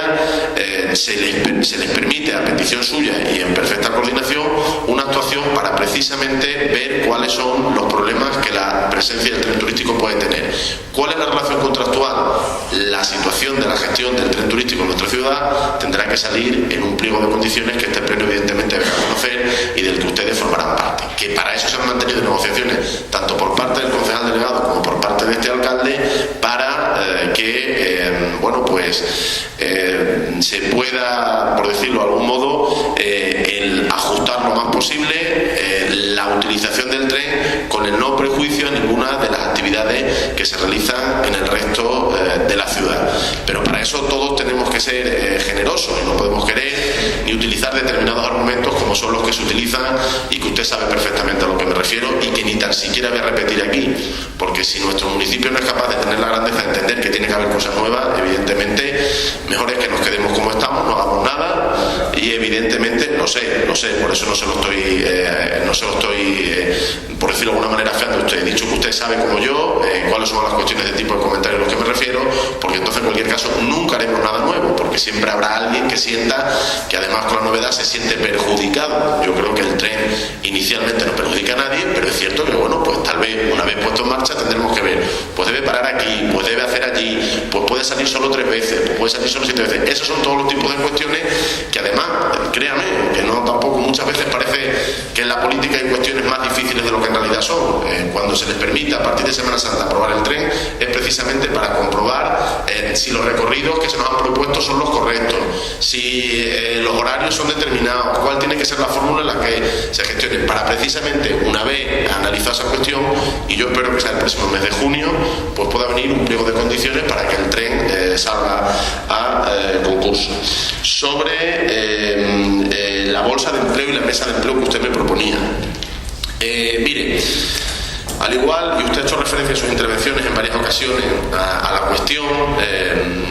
se les permite, a petición suya y en perfecta coordinación, una actuación para precisamente ver cuáles son los problemas que la presencia del tren turístico puede tener. ¿Cuál es la relación contractual? La situación de la gestión del tren turístico en nuestra ciudad tendrá que salir en un pliego de condiciones que este pleno evidentemente debe conocer y del que ustedes formarán parte. Que para eso se han mantenido negociaciones tanto por parte del concejal delegado como por parte de este alcalde para que se pueda, por decirlo de algún modo, el ajustar lo más posible la utilización del tren con el no prejuicio a ninguna de las actividades que se realizan en el resto de la ciudad. Pero para eso todos tenemos que ser generosos y no podemos querer ni utilizar determinados argumentos como son los que se utilizan y que usted sabe perfectamente a lo que me refiero y que ni tan siquiera voy a repetir aquí, porque si nuestro municipio no es capaz de tener la grandeza de entender que tiene que haber cosas nuevas, evidentemente mejor es que nos quedemos como estamos, no hagamos nada y evidentemente, no sé, por eso no se lo estoy por decirlo de alguna manera, fiando a usted. He dicho que usted sabe como yo cuáles son las cuestiones de tipo de comentarios a los que me refiero, porque entonces en cualquier caso nunca haremos nada nuevo, porque siempre habrá alguien que sienta que además con la novedad se siente perjudicado. Yo creo que el tren inicialmente no perjudica a nadie, pero es cierto que bueno, pues tal vez una vez puesto en marcha tendremos que ver, pues debe parar aquí, pues debe hacer allí, pues puede salir solo 3 veces, pues puede salir solo 7 veces. Esos son todos los tipos de cuestiones que además, créame, que no tampoco muchas veces parece que en la política hay cuestiones más difíciles de lo que en realidad son. Cuando se les permite a partir de Semana Santa aprobar el tren es precisamente para comprobar si los recorridos que se nos han propuesto son los correctos, si los horarios son determinados, cuál tiene que ser la fórmula en la que se gestione, para precisamente una vez analizada esa cuestión, y yo espero que sea el próximo mes de junio, pues pueda venir un pliego de condiciones para que el tren salga a concurso. Sobre la bolsa de empleo y la mesa de empleo que usted me proponía. Mire, al igual, y usted ha hecho referencia en sus intervenciones en varias ocasiones a la cuestión,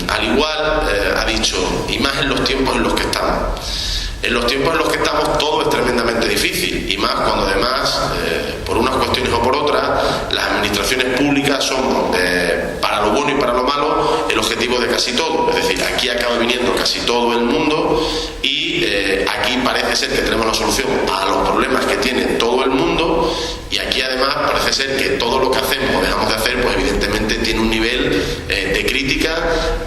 al igual ha dicho, y más en los tiempos en los que estamos. En los tiempos en los que estamos todo es tremendamente difícil, y más cuando además, por unas cuestiones o por otras, las administraciones públicas son, para lo bueno y para lo malo, el objetivo de casi todo. Es decir, aquí acaba viniendo casi todo el mundo y aquí parece ser que tenemos la solución a los problemas que tiene todo el mundo, y aquí además parece ser que todo lo que hacemos o dejamos de hacer, pues evidentemente tiene un nivel de crítica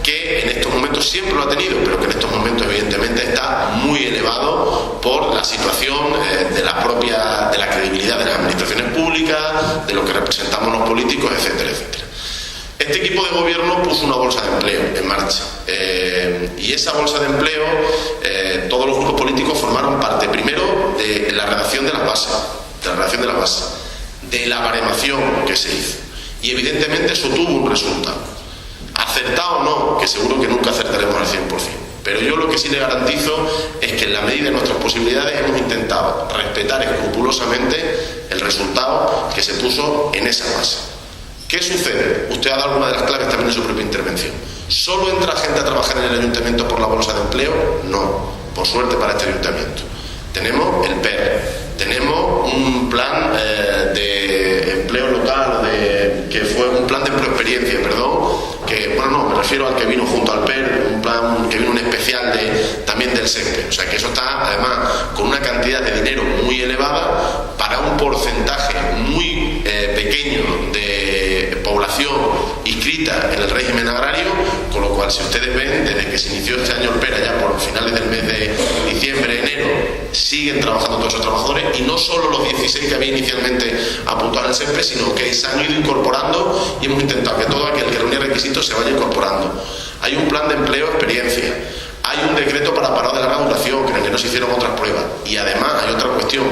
que en estos momentos siempre lo ha tenido, pero que en estos momentos evidentemente está muy elevado por la situación de la credibilidad de las administraciones públicas, de lo que representamos los políticos, etcétera, etcétera. Este equipo de gobierno puso una bolsa de empleo en marcha y esa bolsa de empleo todos los grupos políticos formaron parte primero de la redacción de las bases, de la baremación que se hizo, y evidentemente eso tuvo un resultado, acertado o no, que seguro que nunca acertaremos al 100%, pero yo lo que sí le garantizo es que en la medida de nuestras posibilidades hemos intentado respetar escrupulosamente el resultado que se puso en esa base. ¿Qué sucede? Usted ha dado alguna de las claves también en su propia intervención. ¿Solo entra gente a trabajar en el ayuntamiento por la bolsa de empleo? No, por suerte para este ayuntamiento. Tenemos el PER, tenemos un plan de empleo local, que fue un plan de proexperiencia, que, bueno, no, me refiero al que vino junto al PER, un plan que vino un especial también del SECPE. O sea que eso está además con una cantidad de dinero muy elevada para un porcentaje muy pequeño de población inscrita en el régimen agrario, con lo cual cual, si ustedes ven, desde que se inició este año el PERA, ya por finales del mes de diciembre, enero, siguen trabajando todos esos trabajadores, y no solo los 16 que había inicialmente apuntados en el SEPE, sino que se han ido incorporando y hemos intentado que todo aquel que reúne requisitos se vaya incorporando. Hay un plan de empleo experiencia, hay un decreto para paro de larga duración, que en enero se hicieron otras pruebas, y además hay otra cuestión,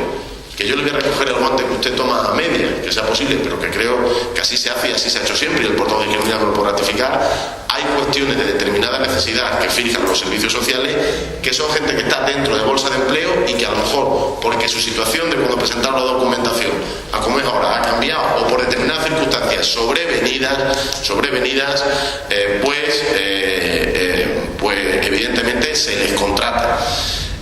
que yo le voy a recoger el guante que usted toma a media, que sea posible, pero que creo que así se hace y así se ha hecho siempre, y el portavoz de Izquierda Unida lo puede ratificar. Hay cuestiones de determinada necesidad que fijan los servicios sociales, que son gente que está dentro de bolsa de empleo y que a lo mejor, porque su situación de cuando presentaron la documentación a como es ahora ha cambiado, o por determinadas circunstancias sobrevenidas, pues evidentemente se les contrata.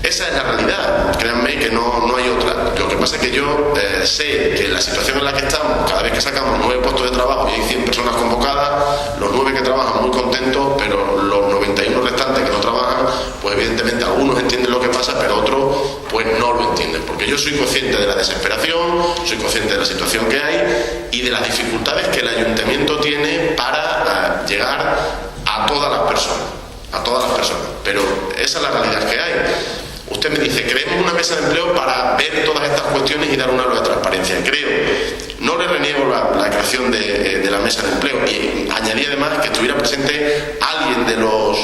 Esa es la realidad, créanme que no hay otra. Lo que pasa es que yo sé que la situación en la que estamos, cada vez que sacamos 9 puestos de trabajo y hay 100 personas convocadas, los 9 que trabajan muy contentos, pero los 91 restantes que no trabajan, pues evidentemente algunos entienden lo que pasa, pero otros pues no lo entienden. Porque yo soy consciente de la desesperación, soy consciente de la situación que hay y de las dificultades que el ayuntamiento tiene para llegar a todas las personas. Pero esa es la realidad que hay. Usted me dice, creemos una mesa de empleo para ver todas estas cuestiones y dar un halo de transparencia. Creo, no le reniego la creación de la mesa de empleo, y añadí además que estuviera presente alguien de los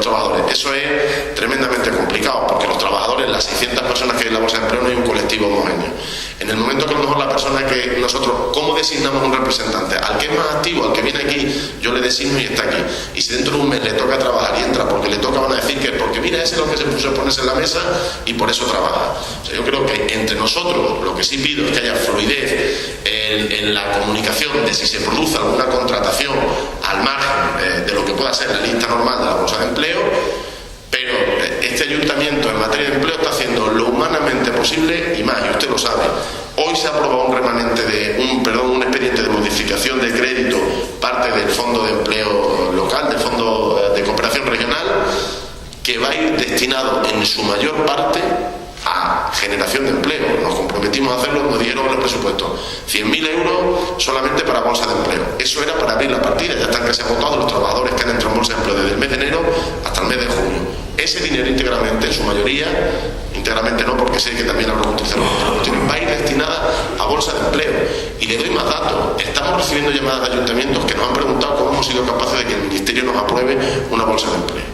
trabajadores. Eso es tremendamente complicado, porque los trabajadores, las 600 personas que hay en la bolsa de empleo, no hay un colectivo homogéneo. En el momento que a lo mejor la persona que nosotros, ¿cómo designamos un representante? Al que es más activo, al que viene aquí, yo le designo y está aquí. Y si dentro de un mes le toca trabajar y entra porque le toca, van a decir que porque mira, ese es lo que se puso a ponerse en la mesa y por eso trabaja. O sea, yo creo que entre nosotros lo que sí pido es que haya fluidez en la comunicación de si se produce alguna contratación al margen de lo que pueda ser la lista normal de la bolsa de empleo. Pero este ayuntamiento en materia de empleo está haciendo lo humanamente posible y más, y usted lo sabe. Hoy se ha aprobado un remanente un expediente de modificación de crédito, parte del Fondo de Empleo Local, del Fondo de Cooperación Regional, que va a ir destinado en su mayor parte a generación de empleo. Nos comprometimos a hacerlo, nos dieron en el presupuesto 100.000 euros solamente para bolsa de empleo. Eso era para abrir la partida, ya están casi agotados los trabajadores que han entrado en bolsa de empleo desde el mes de enero hasta el mes de junio. Ese dinero íntegramente, en su mayoría, íntegramente no, porque sé que también habrá utilizado otras cuestiones, va a ir destinada a bolsa de empleo. Y le doy más datos. Estamos recibiendo llamadas de ayuntamientos que nos han preguntado cómo hemos sido capaces de que el Ministerio nos apruebe una bolsa de empleo.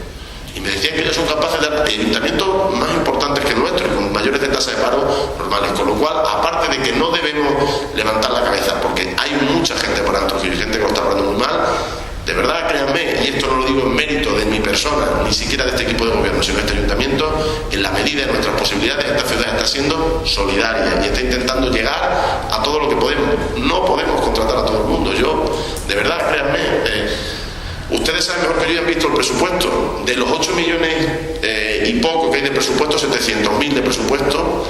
Y me decían que ellos son capaces de dar ayuntamientos más importantes que el nuestro, con mayores de tasa de paro normales. Con lo cual, aparte de que no debemos levantar la cabeza, porque hay mucha gente por Trujillo y gente que lo está hablando muy mal, de verdad, créanme, y esto no lo digo en mérito de mi persona, ni siquiera de este equipo de gobierno, sino de este ayuntamiento, en la medida de nuestras posibilidades, esta ciudad está siendo solidaria y está intentando llegar a todo lo que podemos. No podemos contratar a todo el mundo. Yo, de verdad, créanme, ustedes saben mejor que yo, han visto el presupuesto. De los 8 millones y poco que hay de presupuesto, 700.000 de presupuesto,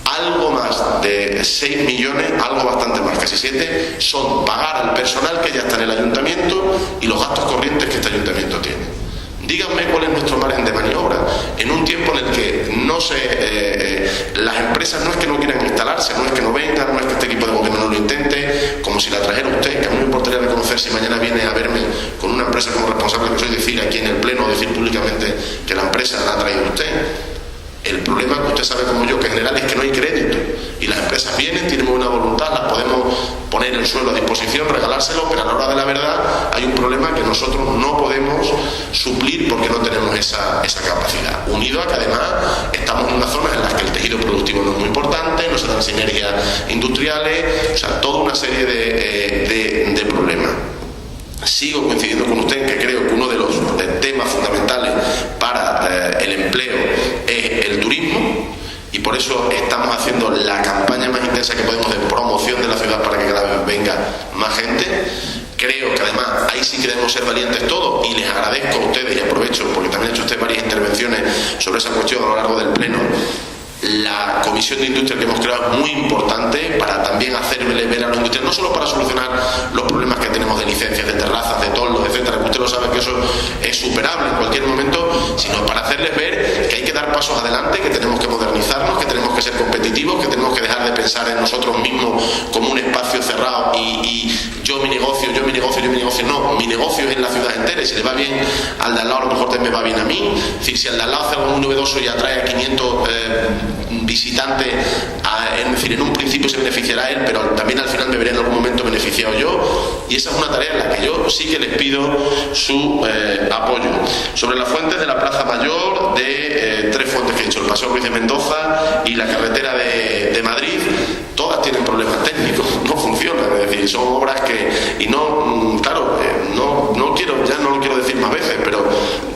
algo más de 6 millones, algo bastante más, casi 7, son pagar al personal que ya está en el ayuntamiento y los gastos corrientes que este ayuntamiento tiene. Díganme cuál es nuestro margen de maniobra en un tiempo en el que las empresas no es que no quieran instalarse, no es que no vengan, no es que este equipo de gobierno no lo intente, como si la trajera usted, que a mí me importaría reconocer si mañana viene a verme con una empresa como responsable que soy, decir aquí en el pleno, decir públicamente que la empresa la ha traído usted. El problema que usted sabe como yo, que en general es que no hay crédito y las empresas vienen, tienen buena voluntad, las podemos poner el suelo a disposición, regalárselo, pero a la hora de la verdad hay un problema que nosotros no podemos suplir porque no tenemos esa capacidad. Unido a que además estamos en una zona en la que el tejido productivo no es muy importante, no se dan sinergias industriales, o sea, toda una serie de problemas. Sigo coincidiendo con usted en que creo que uno de los temas fundamentales para el empleo es el turismo, y por eso estamos haciendo la campaña más intensa que podemos de promoción de la ciudad para que cada vez venga más gente. Creo que además ahí sí queremos ser valientes todos, y les agradezco a ustedes, y aprovecho porque también ha hecho usted varias intervenciones sobre esa cuestión a lo largo del pleno. La comisión de industria que hemos creado es muy importante para también hacerle ver a los industriales, no solo para solucionar los problemas que tenemos de licencias, de terrazas, de toldos, etcétera, que usted lo sabe que eso es superable en cualquier momento, sino para hacerles ver que hay que dar pasos adelante, que tenemos que modernizarnos, que tenemos que ser competitivos, que tenemos que dejar de pensar en nosotros mismos como un espacio cerrado y yo mi negocio, no, mi negocio es en la ciudad entera, y si le va bien al de al lado, a lo mejor también me va bien a mí. Es decir, si al de al lado hace algo muy novedoso y atrae a 500 visitantes, es decir, en un principio se beneficiará él, pero también al final me veré en algún momento beneficiado yo, y esa es una tarea en la que yo sí que les pido su apoyo. Sobre las fuentes de la Plaza Mayor, de 3 fuentes que he hecho, el Paseo Ruiz de Mendoza y la carretera de Madrid, todas tienen problemas técnicos, no funcionan, es decir, son obras que, y no, claro, no quiero, ya no lo quiero decir más veces, pero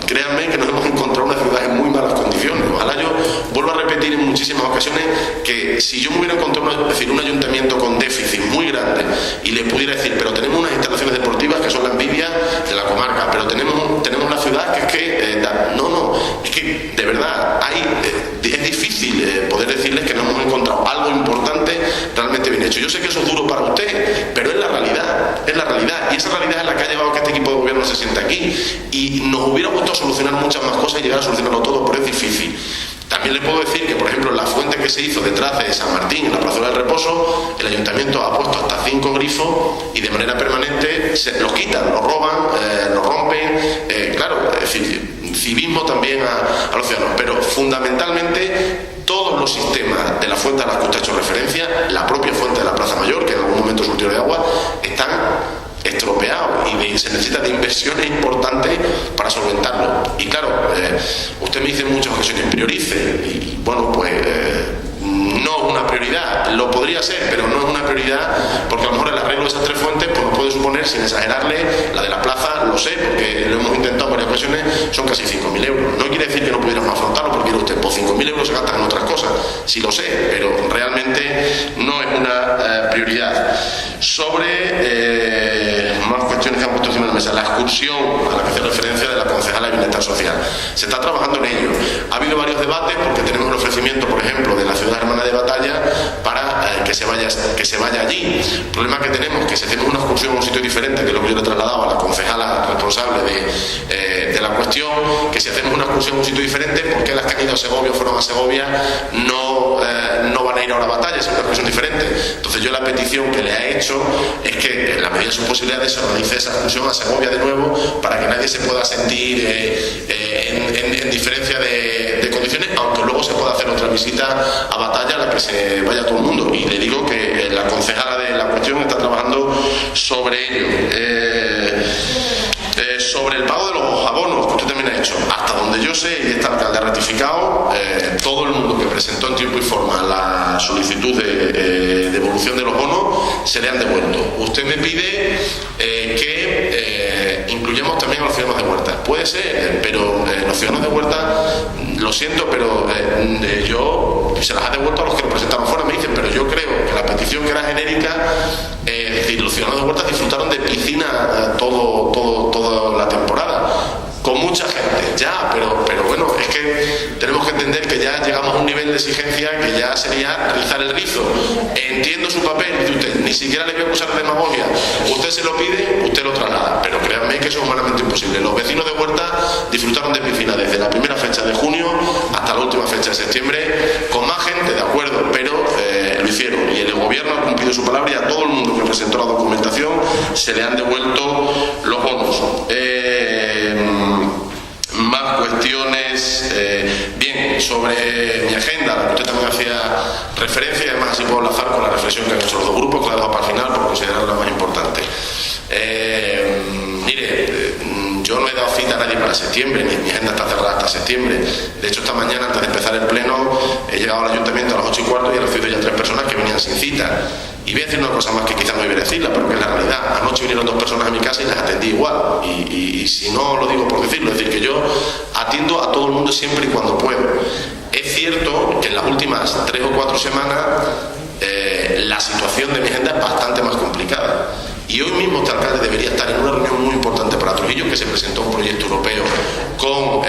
créanme que nos hemos encontrado una ciudad en muy malas condiciones. Ojalá yo vuelvo a repetir en muchísimas ocasiones que si yo me hubiera encontrado un ayuntamiento con déficit muy grande y le pudiera decir, pero tenemos unas instalaciones deportivas que son la envidia de la comarca, pero tenemos una ciudad que es que, es que de verdad es difícil poder decirles que no hemos encontrado algo importante realmente bien hecho. Yo sé que eso es duro para usted, pero es la realidad, y esa realidad es la que ha llevado a que este equipo de gobierno se siente aquí, y nos hubiera gustado solucionar muchas más cosas y llegar a solucionarlo todo, pero es difícil. También le puedo decir que, por ejemplo, en la fuente que se hizo detrás de San Martín, en la Plazuela del Reposo, el ayuntamiento ha puesto hasta 5 grifos y de manera permanente los quitan, los roban, los rompen, claro, es decir, civismo también a los ciudadanos, pero fundamentalmente todos los sistemas de la fuente a la que usted ha hecho referencia, la propia fuente de la Plaza Mayor, que en algún momento surtió de agua, están estropeados y se necesita de inversiones importantes para solventarlo. Y claro, usted me dice en muchas ocasiones priorice, y bueno, pues no es una prioridad, lo podría ser, pero no es una prioridad, porque a lo mejor el arreglo de esas 3 fuentes pues puede suponer, sin exagerarle, la de la plaza, lo sé, porque lo hemos intentado en varias ocasiones, son casi 5.000 euros. No quiere decir que no pudiéramos afrontarlo, porque usted, pues 5.000 euros se gastan en otras cosas, sí lo sé, pero realmente no es una prioridad. Sobre más cuestiones que han puesto encima de la mesa, la excursión a la que hace referencia de la concejala de Bienestar Social, se está trabajando en ello. Ha habido varios debates, porque tenemos el ofrecimiento, por ejemplo, de la ciudad hermana de Batalla para que se vaya allí. El problema que tenemos, que si hacemos una excursión a un sitio diferente, que es lo que yo le he trasladado a la concejala responsable de la cuestión, que si hacemos una excursión a un sitio diferente, ¿por qué las que han ido a Segovia o fueron a Segovia no van a ir ahora a Batalla? Es una excursión diferente. Entonces yo la petición que le he hecho es que en la medida de sus posibilidades se organice esa excursión a Segovia de nuevo, para que nadie se pueda sentir en diferencia de condiciones, aunque luego se pueda hacer otra visita a Batalla a la que se vaya todo el mundo. Y le digo que la concejala de la cuestión está trabajando sobre ello. Sobre el pago de los abonos, que usted también ha hecho, hasta donde yo sé, y este alcalde ha ratificado, todo el mundo que presentó en tiempo y forma la solicitud de devolución de los bonos se le han devuelto. Usted me pide que incluyamos también a los ciudadanos de Huerta. Puede ser, pero los ciudadanos de Huerta, lo siento, pero yo se las ha devuelto a los que lo presentaron fuera. Me dicen, pero yo creo que la petición, que era genérica, es decir, los ciudadanos de Huerta disfrutaron de piscina toda la temporada, con mucha gente, ya, pero bueno, es que tenemos que entender que ya llegamos a un nivel de exigencia que ya sería rizar el rizo. Entiendo su papel, dice usted, ni siquiera le voy a acusar de demagogia. Usted se lo pide, usted lo traslada, pero créanme que eso es humanamente imposible. Los vecinos de Huerta disfrutaron de piscina desde la primera fecha de junio hasta la última fecha de septiembre, con más gente, de acuerdo, pero lo hicieron, y el gobierno ha cumplido su palabra, y a todo el mundo que presentó la documentación se le han devuelto los bonos. Más cuestiones. Bien, sobre mi agenda, la que usted también hacía referencia, y además así puedo enlazar con la reflexión que han hecho los dos grupos, que la he dejado para el final por considerarla más importante. Mire, yo no he dado cita a nadie para septiembre, mi agenda está cerrada hasta septiembre. De hecho, esta mañana, antes de empezar el pleno, he llegado al ayuntamiento a las 8:15 y he recibido ya 3 personas que venían sin cita. Y voy a decir una cosa más que quizás no debería decirla, pero que es la realidad. Anoche vinieron 2 personas a mi casa y las atendí igual. Y si no lo digo por decirlo, es decir, que yo atiendo a todo el mundo siempre y cuando puedo. Es cierto que en las últimas 3 o 4 semanas la situación de mi agenda es bastante más complicada. Y hoy mismo este alcalde debería estar en una reunión muy importante para Trujillo, que se presentó un proyecto europeo con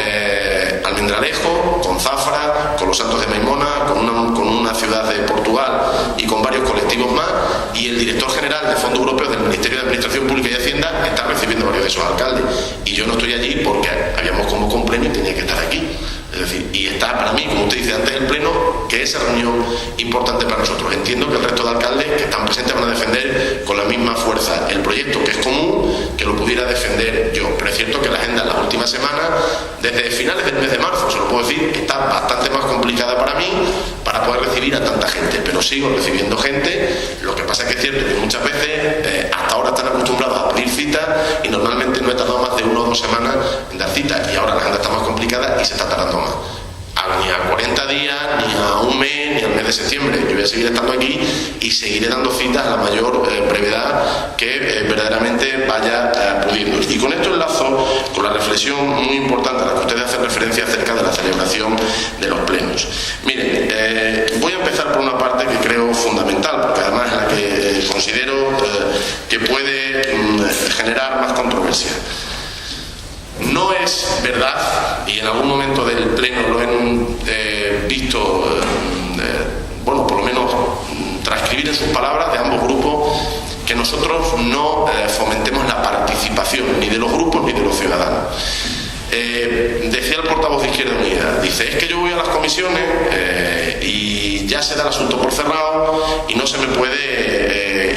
Almendralejo, con Zafra, con los Santos de Maimona, con una ciudad de Portugal y con varios colectivos más, y el director general del Fondo Europeo del Ministerio de Administración Pública y Hacienda está recibiendo varios de esos alcaldes, y yo no estoy allí porque habíamos convocado un pleno y tenía que estar aquí. Es decir, y está para mí, como usted dice antes del pleno, que esa reunión importante para nosotros. Entiendo que el resto de alcaldes que están presentes van a defender con la misma misma fuerza el proyecto que es común que lo pudiera defender yo. Pero es cierto que la agenda en las últimas semanas, desde finales del mes de marzo, se lo puedo decir, está bastante más complicada para mí para poder recibir a tanta gente, pero sigo recibiendo gente. Lo que pasa es que es cierto que muchas veces hasta ahora están acostumbrados a pedir citas y normalmente no he tardado más de 1 o 2 semanas en dar citas, y ahora la agenda está más complicada y se está tardando más. Ni a 40 días, ni a un mes, ni al mes de septiembre. Yo voy a seguir estando aquí y seguiré dando citas a la mayor brevedad que verdaderamente vaya pudiendo. Y con esto enlazo con la reflexión muy importante a la que ustedes hacen referencia acerca de la celebración de los plenos. Miren, voy a empezar por una parte que creo fundamental, porque además es la que considero que puede generar más controversia. No es verdad, y en algún momento del pleno lo he visto, bueno, por lo menos transcribir en sus palabras de ambos grupos, que nosotros no fomentemos la participación ni de los grupos ni de los ciudadanos. Decía el portavoz de Izquierda Unida, dice, es que yo voy a las comisiones y ya se da el asunto por cerrado y no se me puede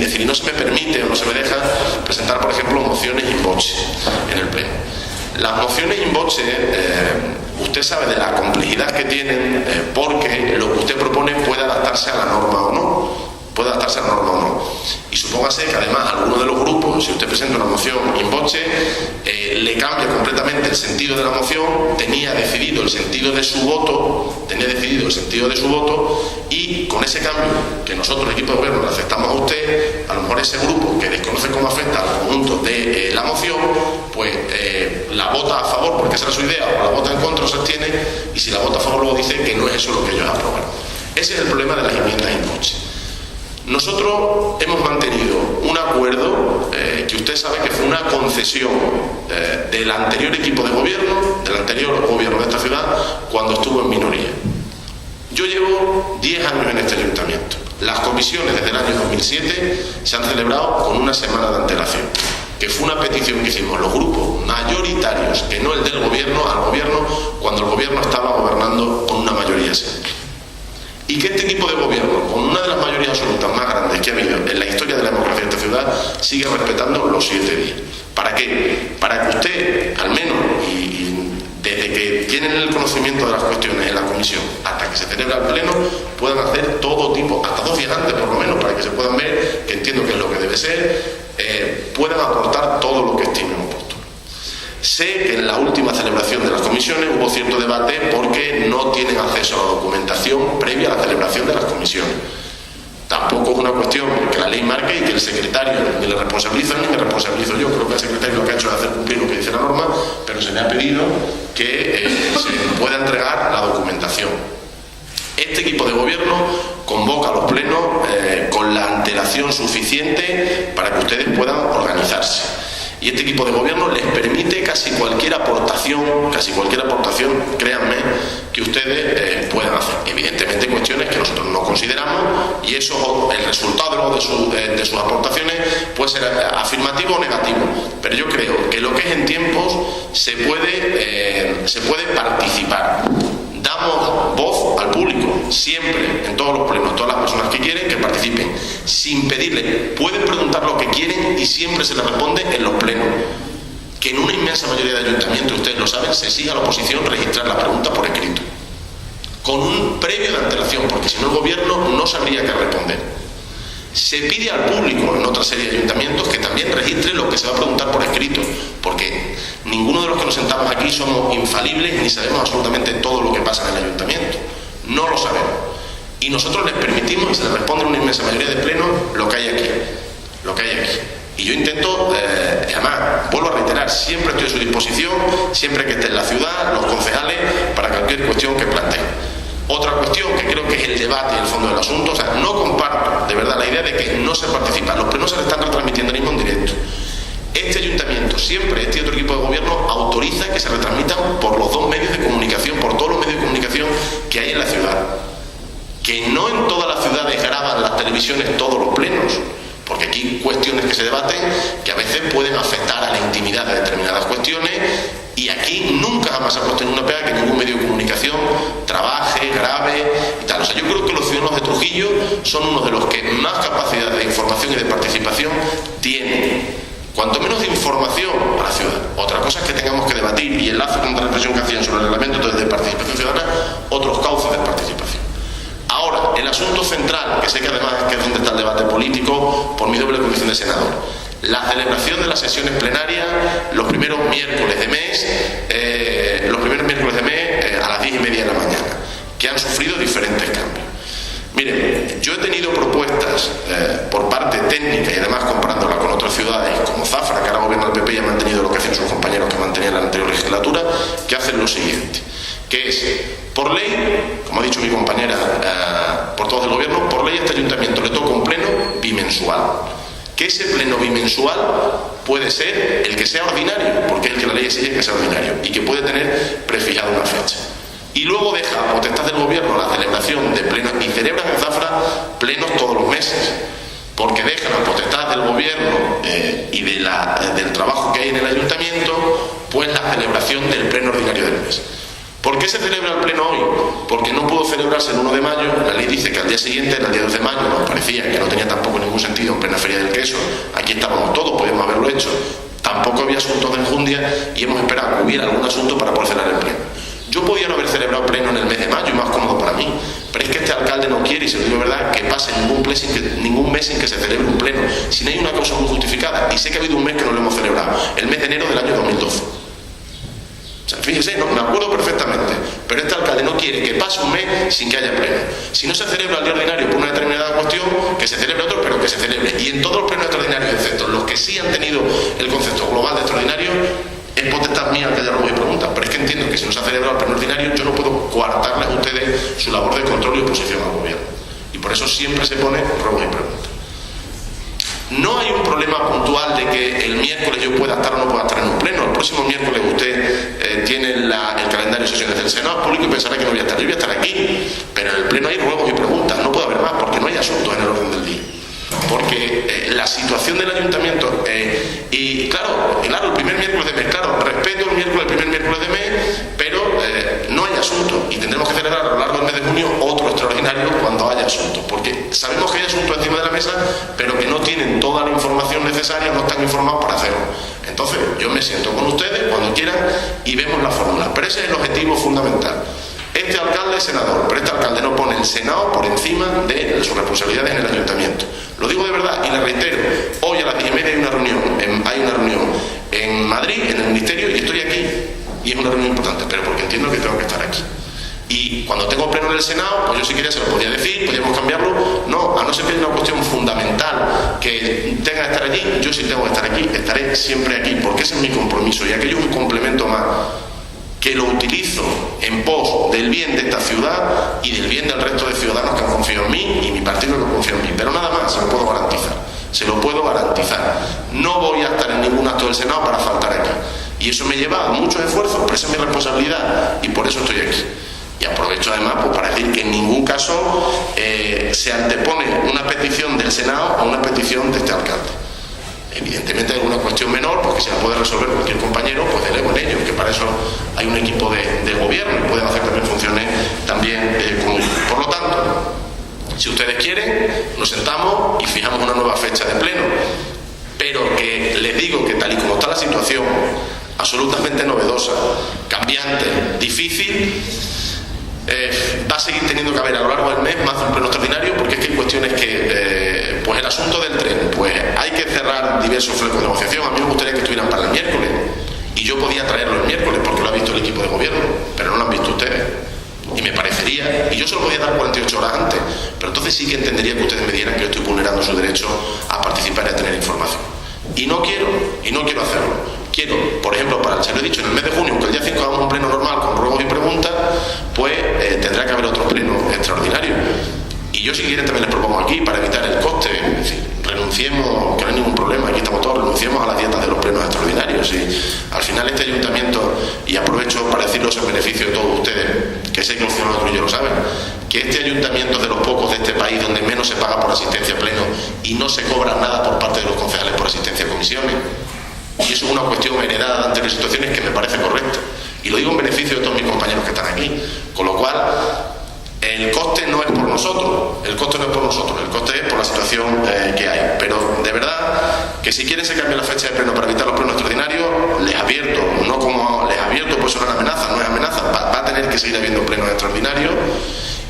decir, no se me permite o no se me deja presentar, por ejemplo, mociones in voce en el pleno. Las mociones in voce, usted sabe de la complejidad que tienen, porque lo que usted propone puede adaptarse a la norma o no. Y supóngase que además alguno de los grupos, si usted presenta una moción in voce, le cambia completamente el sentido de la moción, tenía decidido el sentido de su voto, y con ese cambio que nosotros, el equipo de gobierno, le aceptamos a usted, a lo mejor ese grupo que desconoce cómo afecta al conjunto de la moción, pues la vota a favor porque esa era su idea, o la vota en contra o se abstiene, y si la vota a favor luego dice que no es eso lo que ellos aprobaron. Ese es el problema de las enmiendas in voce. Nosotros hemos mantenido un acuerdo que usted sabe que fue una concesión del anterior equipo de gobierno, del anterior gobierno de esta ciudad, cuando estuvo en minoría. Yo llevo 10 años en este ayuntamiento. Las comisiones desde el año 2007 se han celebrado con una semana de antelación, que fue una petición que hicimos los grupos mayoritarios, que no el del gobierno, al gobierno, cuando el gobierno estaba gobernando con una mayoría simple. Y que este equipo de gobierno, con una de las mayorías absolutas más grandes que ha habido en la historia de la democracia de esta ciudad, sigue respetando los 7 días. ¿Para qué? Para que usted, al menos, y desde que tienen el conocimiento de las cuestiones en la comisión hasta que se celebra el pleno, puedan hacer todo tipo, hasta 2 días antes por lo menos, para que se puedan ver, que entiendo que es lo que debe ser, puedan aportar todo lo que estimen oportuno. Sé que en la última celebración de las comisiones hubo cierto debate porque no tienen acceso a la documentación previa a la celebración de las comisiones. Tampoco es una cuestión que la ley marque y que el secretario ni le responsabiliza ni me responsabilizo yo. Creo que el secretario lo que ha hecho es hacer cumplir lo que dice la norma, pero se me ha pedido que se pueda entregar la documentación. Este equipo de gobierno convoca los plenos con la antelación suficiente para que ustedes puedan organizarse. Y este equipo de gobierno les permite casi cualquier aportación, créanme, que ustedes puedan hacer. Evidentemente cuestiones que nosotros no consideramos, y eso, el resultado de sus aportaciones puede ser afirmativo o negativo. Pero yo creo que lo que es en tiempos se puede participar. Damos voz al público, siempre, en todos los plenos, todas las personas que quieren que participen, sin pedirle, pueden preguntar lo que quieren y siempre se les responde en los plenos. Que en una inmensa mayoría de ayuntamientos, ustedes lo saben, se sigue a la oposición registrar la pregunta por escrito, con un previo de antelación, porque si no el gobierno no sabría qué responder. Se pide al público en otra serie de ayuntamientos que también registre lo que se va a preguntar por escrito, porque ninguno de los que nos sentamos aquí somos infalibles ni sabemos absolutamente todo lo que pasa en el ayuntamiento. No lo sabemos. Y nosotros les permitimos y se les responde en una inmensa mayoría de plenos lo que hay aquí. Y yo intento, además, vuelvo a reiterar, siempre estoy a su disposición, siempre que esté en la ciudad, los concejales, para cualquier cuestión que planteen. Otra cuestión que creo que es el debate y el fondo del asunto, o sea, no comparto de verdad la idea de que no se participa. Los plenos se están retransmitiendo ahora mismo en directo. Este ayuntamiento, siempre este otro equipo de gobierno, autoriza que se retransmitan por los 2 medios de comunicación, por todos los medios de comunicación que hay en la ciudad. Que no en todas las ciudades graban las televisiones todos los plenos, porque aquí hay cuestiones que se debaten que a veces pueden afectar a la intimidad de determinadas cuestiones, y aquí nunca jamás ha puesto en una pega que ningún medio de comunicación trabaje, grabe y tal. O sea, yo creo que los ciudadanos de Trujillo son uno de los que más capacidad de información y de participación tienen. Cuanto menos de información a la ciudad. Otra cosa es que tengamos que debatir, y enlazo con la reflexión que hacían sobre el reglamento de participación ciudadana, otros cauces de participación. Ahora, el asunto central, que sé que además es donde está el debate político, por mi doble condición de senador, la celebración de las sesiones plenarias los primeros miércoles de mes, a las 10:30 de la mañana, que han sufrido diferentes cambios. Miren, yo he tenido propuestas por parte técnica y además comparándola con otras ciudades como Zafra, que ahora gobierna el PP y ha mantenido lo que hacían sus compañeros que mantenían la anterior legislatura, que hacen lo siguiente, que es, por ley, como ha dicho mi compañera, por todos del gobierno, por ley a este ayuntamiento le toca un pleno bimensual. Que ese pleno bimensual puede ser el que sea ordinario, porque es el que la ley exige que sea ordinario, y que puede tener prefijada una fecha. Y luego deja a potestad del gobierno la celebración de plenos, y celebran en Zafra plenos todos los meses, porque dejan a potestad del gobierno y del trabajo que hay en el ayuntamiento, pues la celebración del pleno ordinario del mes. ¿Por qué se celebra el pleno hoy? Porque no pudo celebrarse el 1 de mayo, la ley dice que al día siguiente, el día 2 de mayo, nos parecía que no tenía tampoco ningún sentido en plena Feria del Queso, aquí estábamos todos, podíamos haberlo hecho, tampoco había asuntos de enjundia y hemos esperado que hubiera algún asunto para poder celebrar el pleno. Yo podía no haber celebrado pleno en el mes de mayo y más cómodo para mí, pero es que este alcalde no quiere, y se lo digo de verdad, que pase ningún mes sin que se celebre un pleno, si no hay una causa muy justificada, y sé que ha habido un mes que no lo hemos celebrado, el mes de enero del año 2012. O sea, fíjese, no, me acuerdo perfectamente, pero este alcalde no quiere que pase un mes sin que haya pleno. Si no se celebra el día ordinario por una determinada cuestión, que se celebre otro, pero que se celebre. Y en todos los plenos extraordinarios, excepto los que sí han tenido el concepto global de extraordinario, es potestad mía que ya lo voy a preguntar, pero es que entiendo que si no se ha celebrado el pleno ordinario, yo no puedo coartarles a ustedes su labor de control y oposición al gobierno. Y por eso siempre se pone ruegos y preguntas. No hay un problema puntual de que el miércoles yo pueda estar o no pueda estar en un pleno. El próximo miércoles usted tiene el calendario de sesiones del Senado público y pensará que no voy a estar. Yo voy a estar aquí, pero en el pleno hay ruegos y preguntas. No puede haber más porque no hay asuntos en el orden del día. Porque la situación del ayuntamiento, y claro, el primer miércoles de mes, claro, respeto el primer miércoles de mes, pero no hay asunto y tendremos que celebrar a lo largo del mes de junio otro extraordinario cuando haya asuntos, porque sabemos que hay asuntos encima de la mesa, pero que no tienen toda la información necesaria, no están informados para hacerlo. Entonces, yo me siento con ustedes cuando quieran y vemos la fórmula, pero ese es el objetivo fundamental. Este alcalde es senador, pero este alcalde no pone el Senado por encima de sus responsabilidades en el ayuntamiento. Lo digo de verdad y le reitero, hoy a las 10:30 hay una reunión en Madrid, en el ministerio, y estoy aquí, y es una reunión importante, pero porque entiendo que tengo que estar aquí. Y cuando tengo pleno en el Senado, pues yo si quería se lo podía decir, podíamos cambiarlo, no, a no ser que haya una cuestión fundamental que tenga que estar allí, yo sí tengo que estar aquí, estaré siempre aquí, porque ese es mi compromiso, y aquello es un complemento más, que lo utilizo en pos del bien de esta ciudad y del bien del resto de ciudadanos que han confiado en mí y mi partido que confía en mí. Pero nada más, se lo puedo garantizar. No voy a estar en ningún acto del Senado para faltar aquí. Y eso me lleva a muchos esfuerzos, pero esa es mi responsabilidad y por eso estoy aquí. Y aprovecho además pues, para decir que en ningún caso se antepone una petición del Senado a una petición de este alcalde. Evidentemente hay alguna cuestión menor, porque se la puede resolver cualquier compañero, pues delego en ello, que para eso hay un equipo de gobierno y pueden hacer también funciones también como yo. Por lo tanto, si ustedes quieren, nos sentamos y fijamos una nueva fecha de pleno, pero que les digo que tal y como está la situación, absolutamente novedosa, cambiante, difícil, va a seguir teniendo que haber a lo largo del mes más de un pleno extraordinario, porque es que hay cuestiones que, pues el asunto del tren, pues hay que cerrar diversos flecos de negociación. A mí me gustaría que estuvieran para el miércoles, y yo podía traerlo el miércoles porque lo ha visto el equipo de gobierno, pero no lo han visto ustedes. Y me parecería, y yo se lo podía dar 48 horas antes, pero entonces sí que entendería que ustedes me dieran que yo estoy vulnerando su derecho a participar y a tener información. Y no quiero hacerlo. Quiero, por ejemplo, se lo he dicho, en el mes de junio, que el día 5 hagamos un pleno normal con ruegos y preguntas, pues tendrá que haber otro pleno extraordinario. Y yo si quieren también les propongo aquí, para evitar el coste, es decir, renunciemos, que no hay ningún problema, aquí estamos todos, renunciemos a las dietas de los plenos extraordinarios. Y al final este ayuntamiento, y aprovecho para decirlos en beneficio de todos ustedes, que sé que los ciudadanos tuyos lo saben, que este ayuntamiento es de los pocos de este país donde menos se paga por asistencia a pleno y no se cobra nada por parte de los concejales por asistencia a comisiones. Y eso es una cuestión heredada de anteriores situaciones que me parece correcta. Y lo digo en beneficio de todos mis compañeros que están aquí. Con lo cual, El coste no es por nosotros, el coste es por la situación que hay. Pero de verdad que si quieren se cambie la fecha de pleno para evitar los plenos extraordinarios, les advierto, no como les advierto, pues son amenazas, no es amenaza, va a tener que seguir habiendo plenos extraordinarios.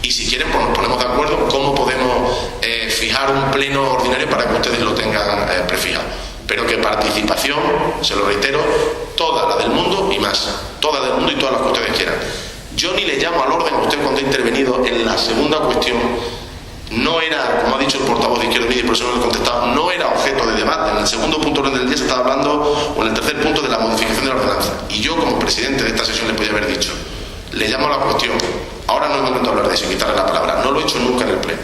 Y si quieren, pues nos ponemos de acuerdo cómo podemos fijar un pleno ordinario para que ustedes lo tengan prefijado. Pero que participación, se lo reitero, toda la del mundo y más, toda del mundo y todas las que ustedes quieran. Yo ni le llamo al orden a usted cuando ha intervenido en la segunda cuestión. No era, como ha dicho el portavoz de Izquierda Unida y por eso no le he contestado, no era objeto de debate. En el segundo punto del día se estaba hablando, o en el tercer punto, de la modificación de la ordenanza. Y yo, como presidente de esta sesión, le podía haber dicho, le llamo a la cuestión, ahora no es momento de hablar de eso y quitarle la palabra. No lo he hecho nunca en el pleno.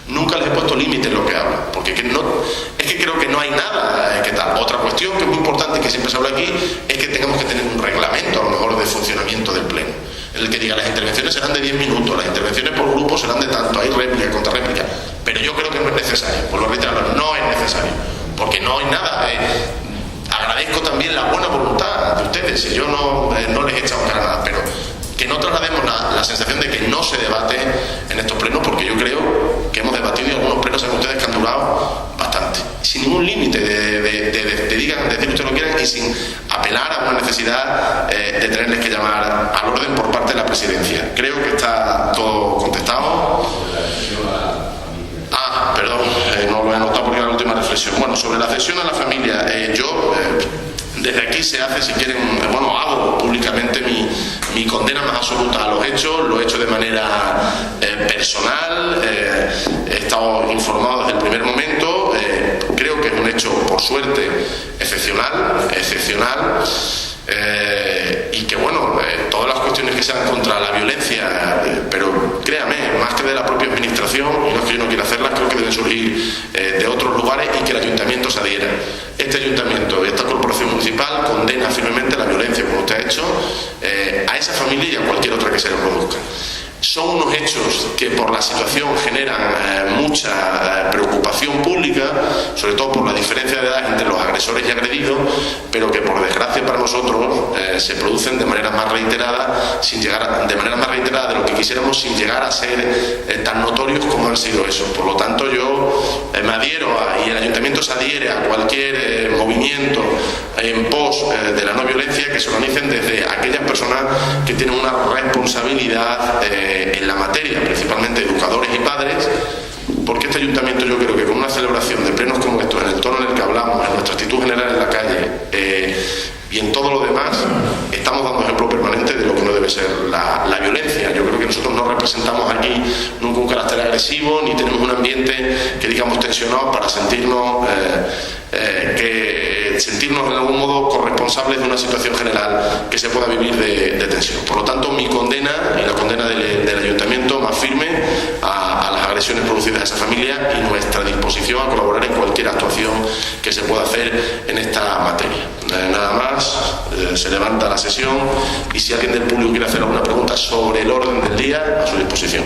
Nunca les he puesto límite en lo que hablan, porque es que creo que no hay nada que tal. Otra cuestión que es muy importante y que siempre se habla aquí es que tengamos que tener un reglamento, a lo mejor, de funcionamiento del pleno, en el que diga las intervenciones serán de 10 minutos, las intervenciones por grupo serán de tanto, hay réplica, contrarréplica, pero yo creo que no es necesario, por lo reitero, no es necesario, porque no hay nada. Agradezco también la buena voluntad de ustedes, y yo no les he echado cara a nada, pero que no traslademos la sensación de que no se debate en estos plenos, porque yo creo que hemos debatido y algunos plenos saben ustedes que han durado bastante, sin ningún límite de digan, decir usted lo quieran, y sin apelar a una necesidad de tenerles que llamar al orden por parte de la presidencia. Creo que está todo contestado. Perdón, no lo he anotado porque era la última reflexión. Bueno, sobre la cesión a la familia, yo desde aquí se hace, si quieren, hago públicamente mi condena más absoluta a los hechos. Lo he hecho de manera personal, he estado informado desde el primer momento. Creo que es un hecho, por suerte, excepcional, y que todas las cuestiones que sean contra la violencia, pero créame, más que de la propia administración, y no es que yo no quiera hacerlas, creo que deben surgir de otros lugares, y que el ayuntamiento se adhiera. Este ayuntamiento, esta corporación municipal, condena firmemente la violencia, como usted ha hecho, a esa familia y a cualquier otra que se le produzca. Son unos hechos que por la situación generan mucha preocupación pública, sobre todo por la diferencia de edad entre los agresores y agredidos, pero que por desgracia para nosotros se producen de manera más reiterada, de lo que quisiéramos, sin llegar a ser tan notorios como han sido esos. Por lo tanto, yo me adhiero y el ayuntamiento se adhiere a cualquier movimiento en pos de la no violencia que se organicen desde aquellas personas que tienen una responsabilidad en la materia, principalmente educadores y padres, porque este ayuntamiento, yo creo que con una celebración de plenos como estos, en el tono en el que hablamos, en nuestra actitud general en la calle y en todo lo demás, estamos dando ejemplo permanente de lo que no debe ser la violencia. Yo creo que nosotros no representamos aquí nunca un carácter agresivo, ni tenemos un ambiente que digamos tensionado para sentirnos en algún modo corresponsables de una situación general que se pueda vivir de tensión. Por lo tanto, mi condena y la condena del ayuntamiento más firme a las agresiones producidas a esa familia, y nuestra disposición a colaborar en cualquier actuación que se pueda hacer en esta materia. Nada más, se levanta la sesión, y si alguien del público quiere hacer alguna pregunta sobre el orden del día, a su disposición.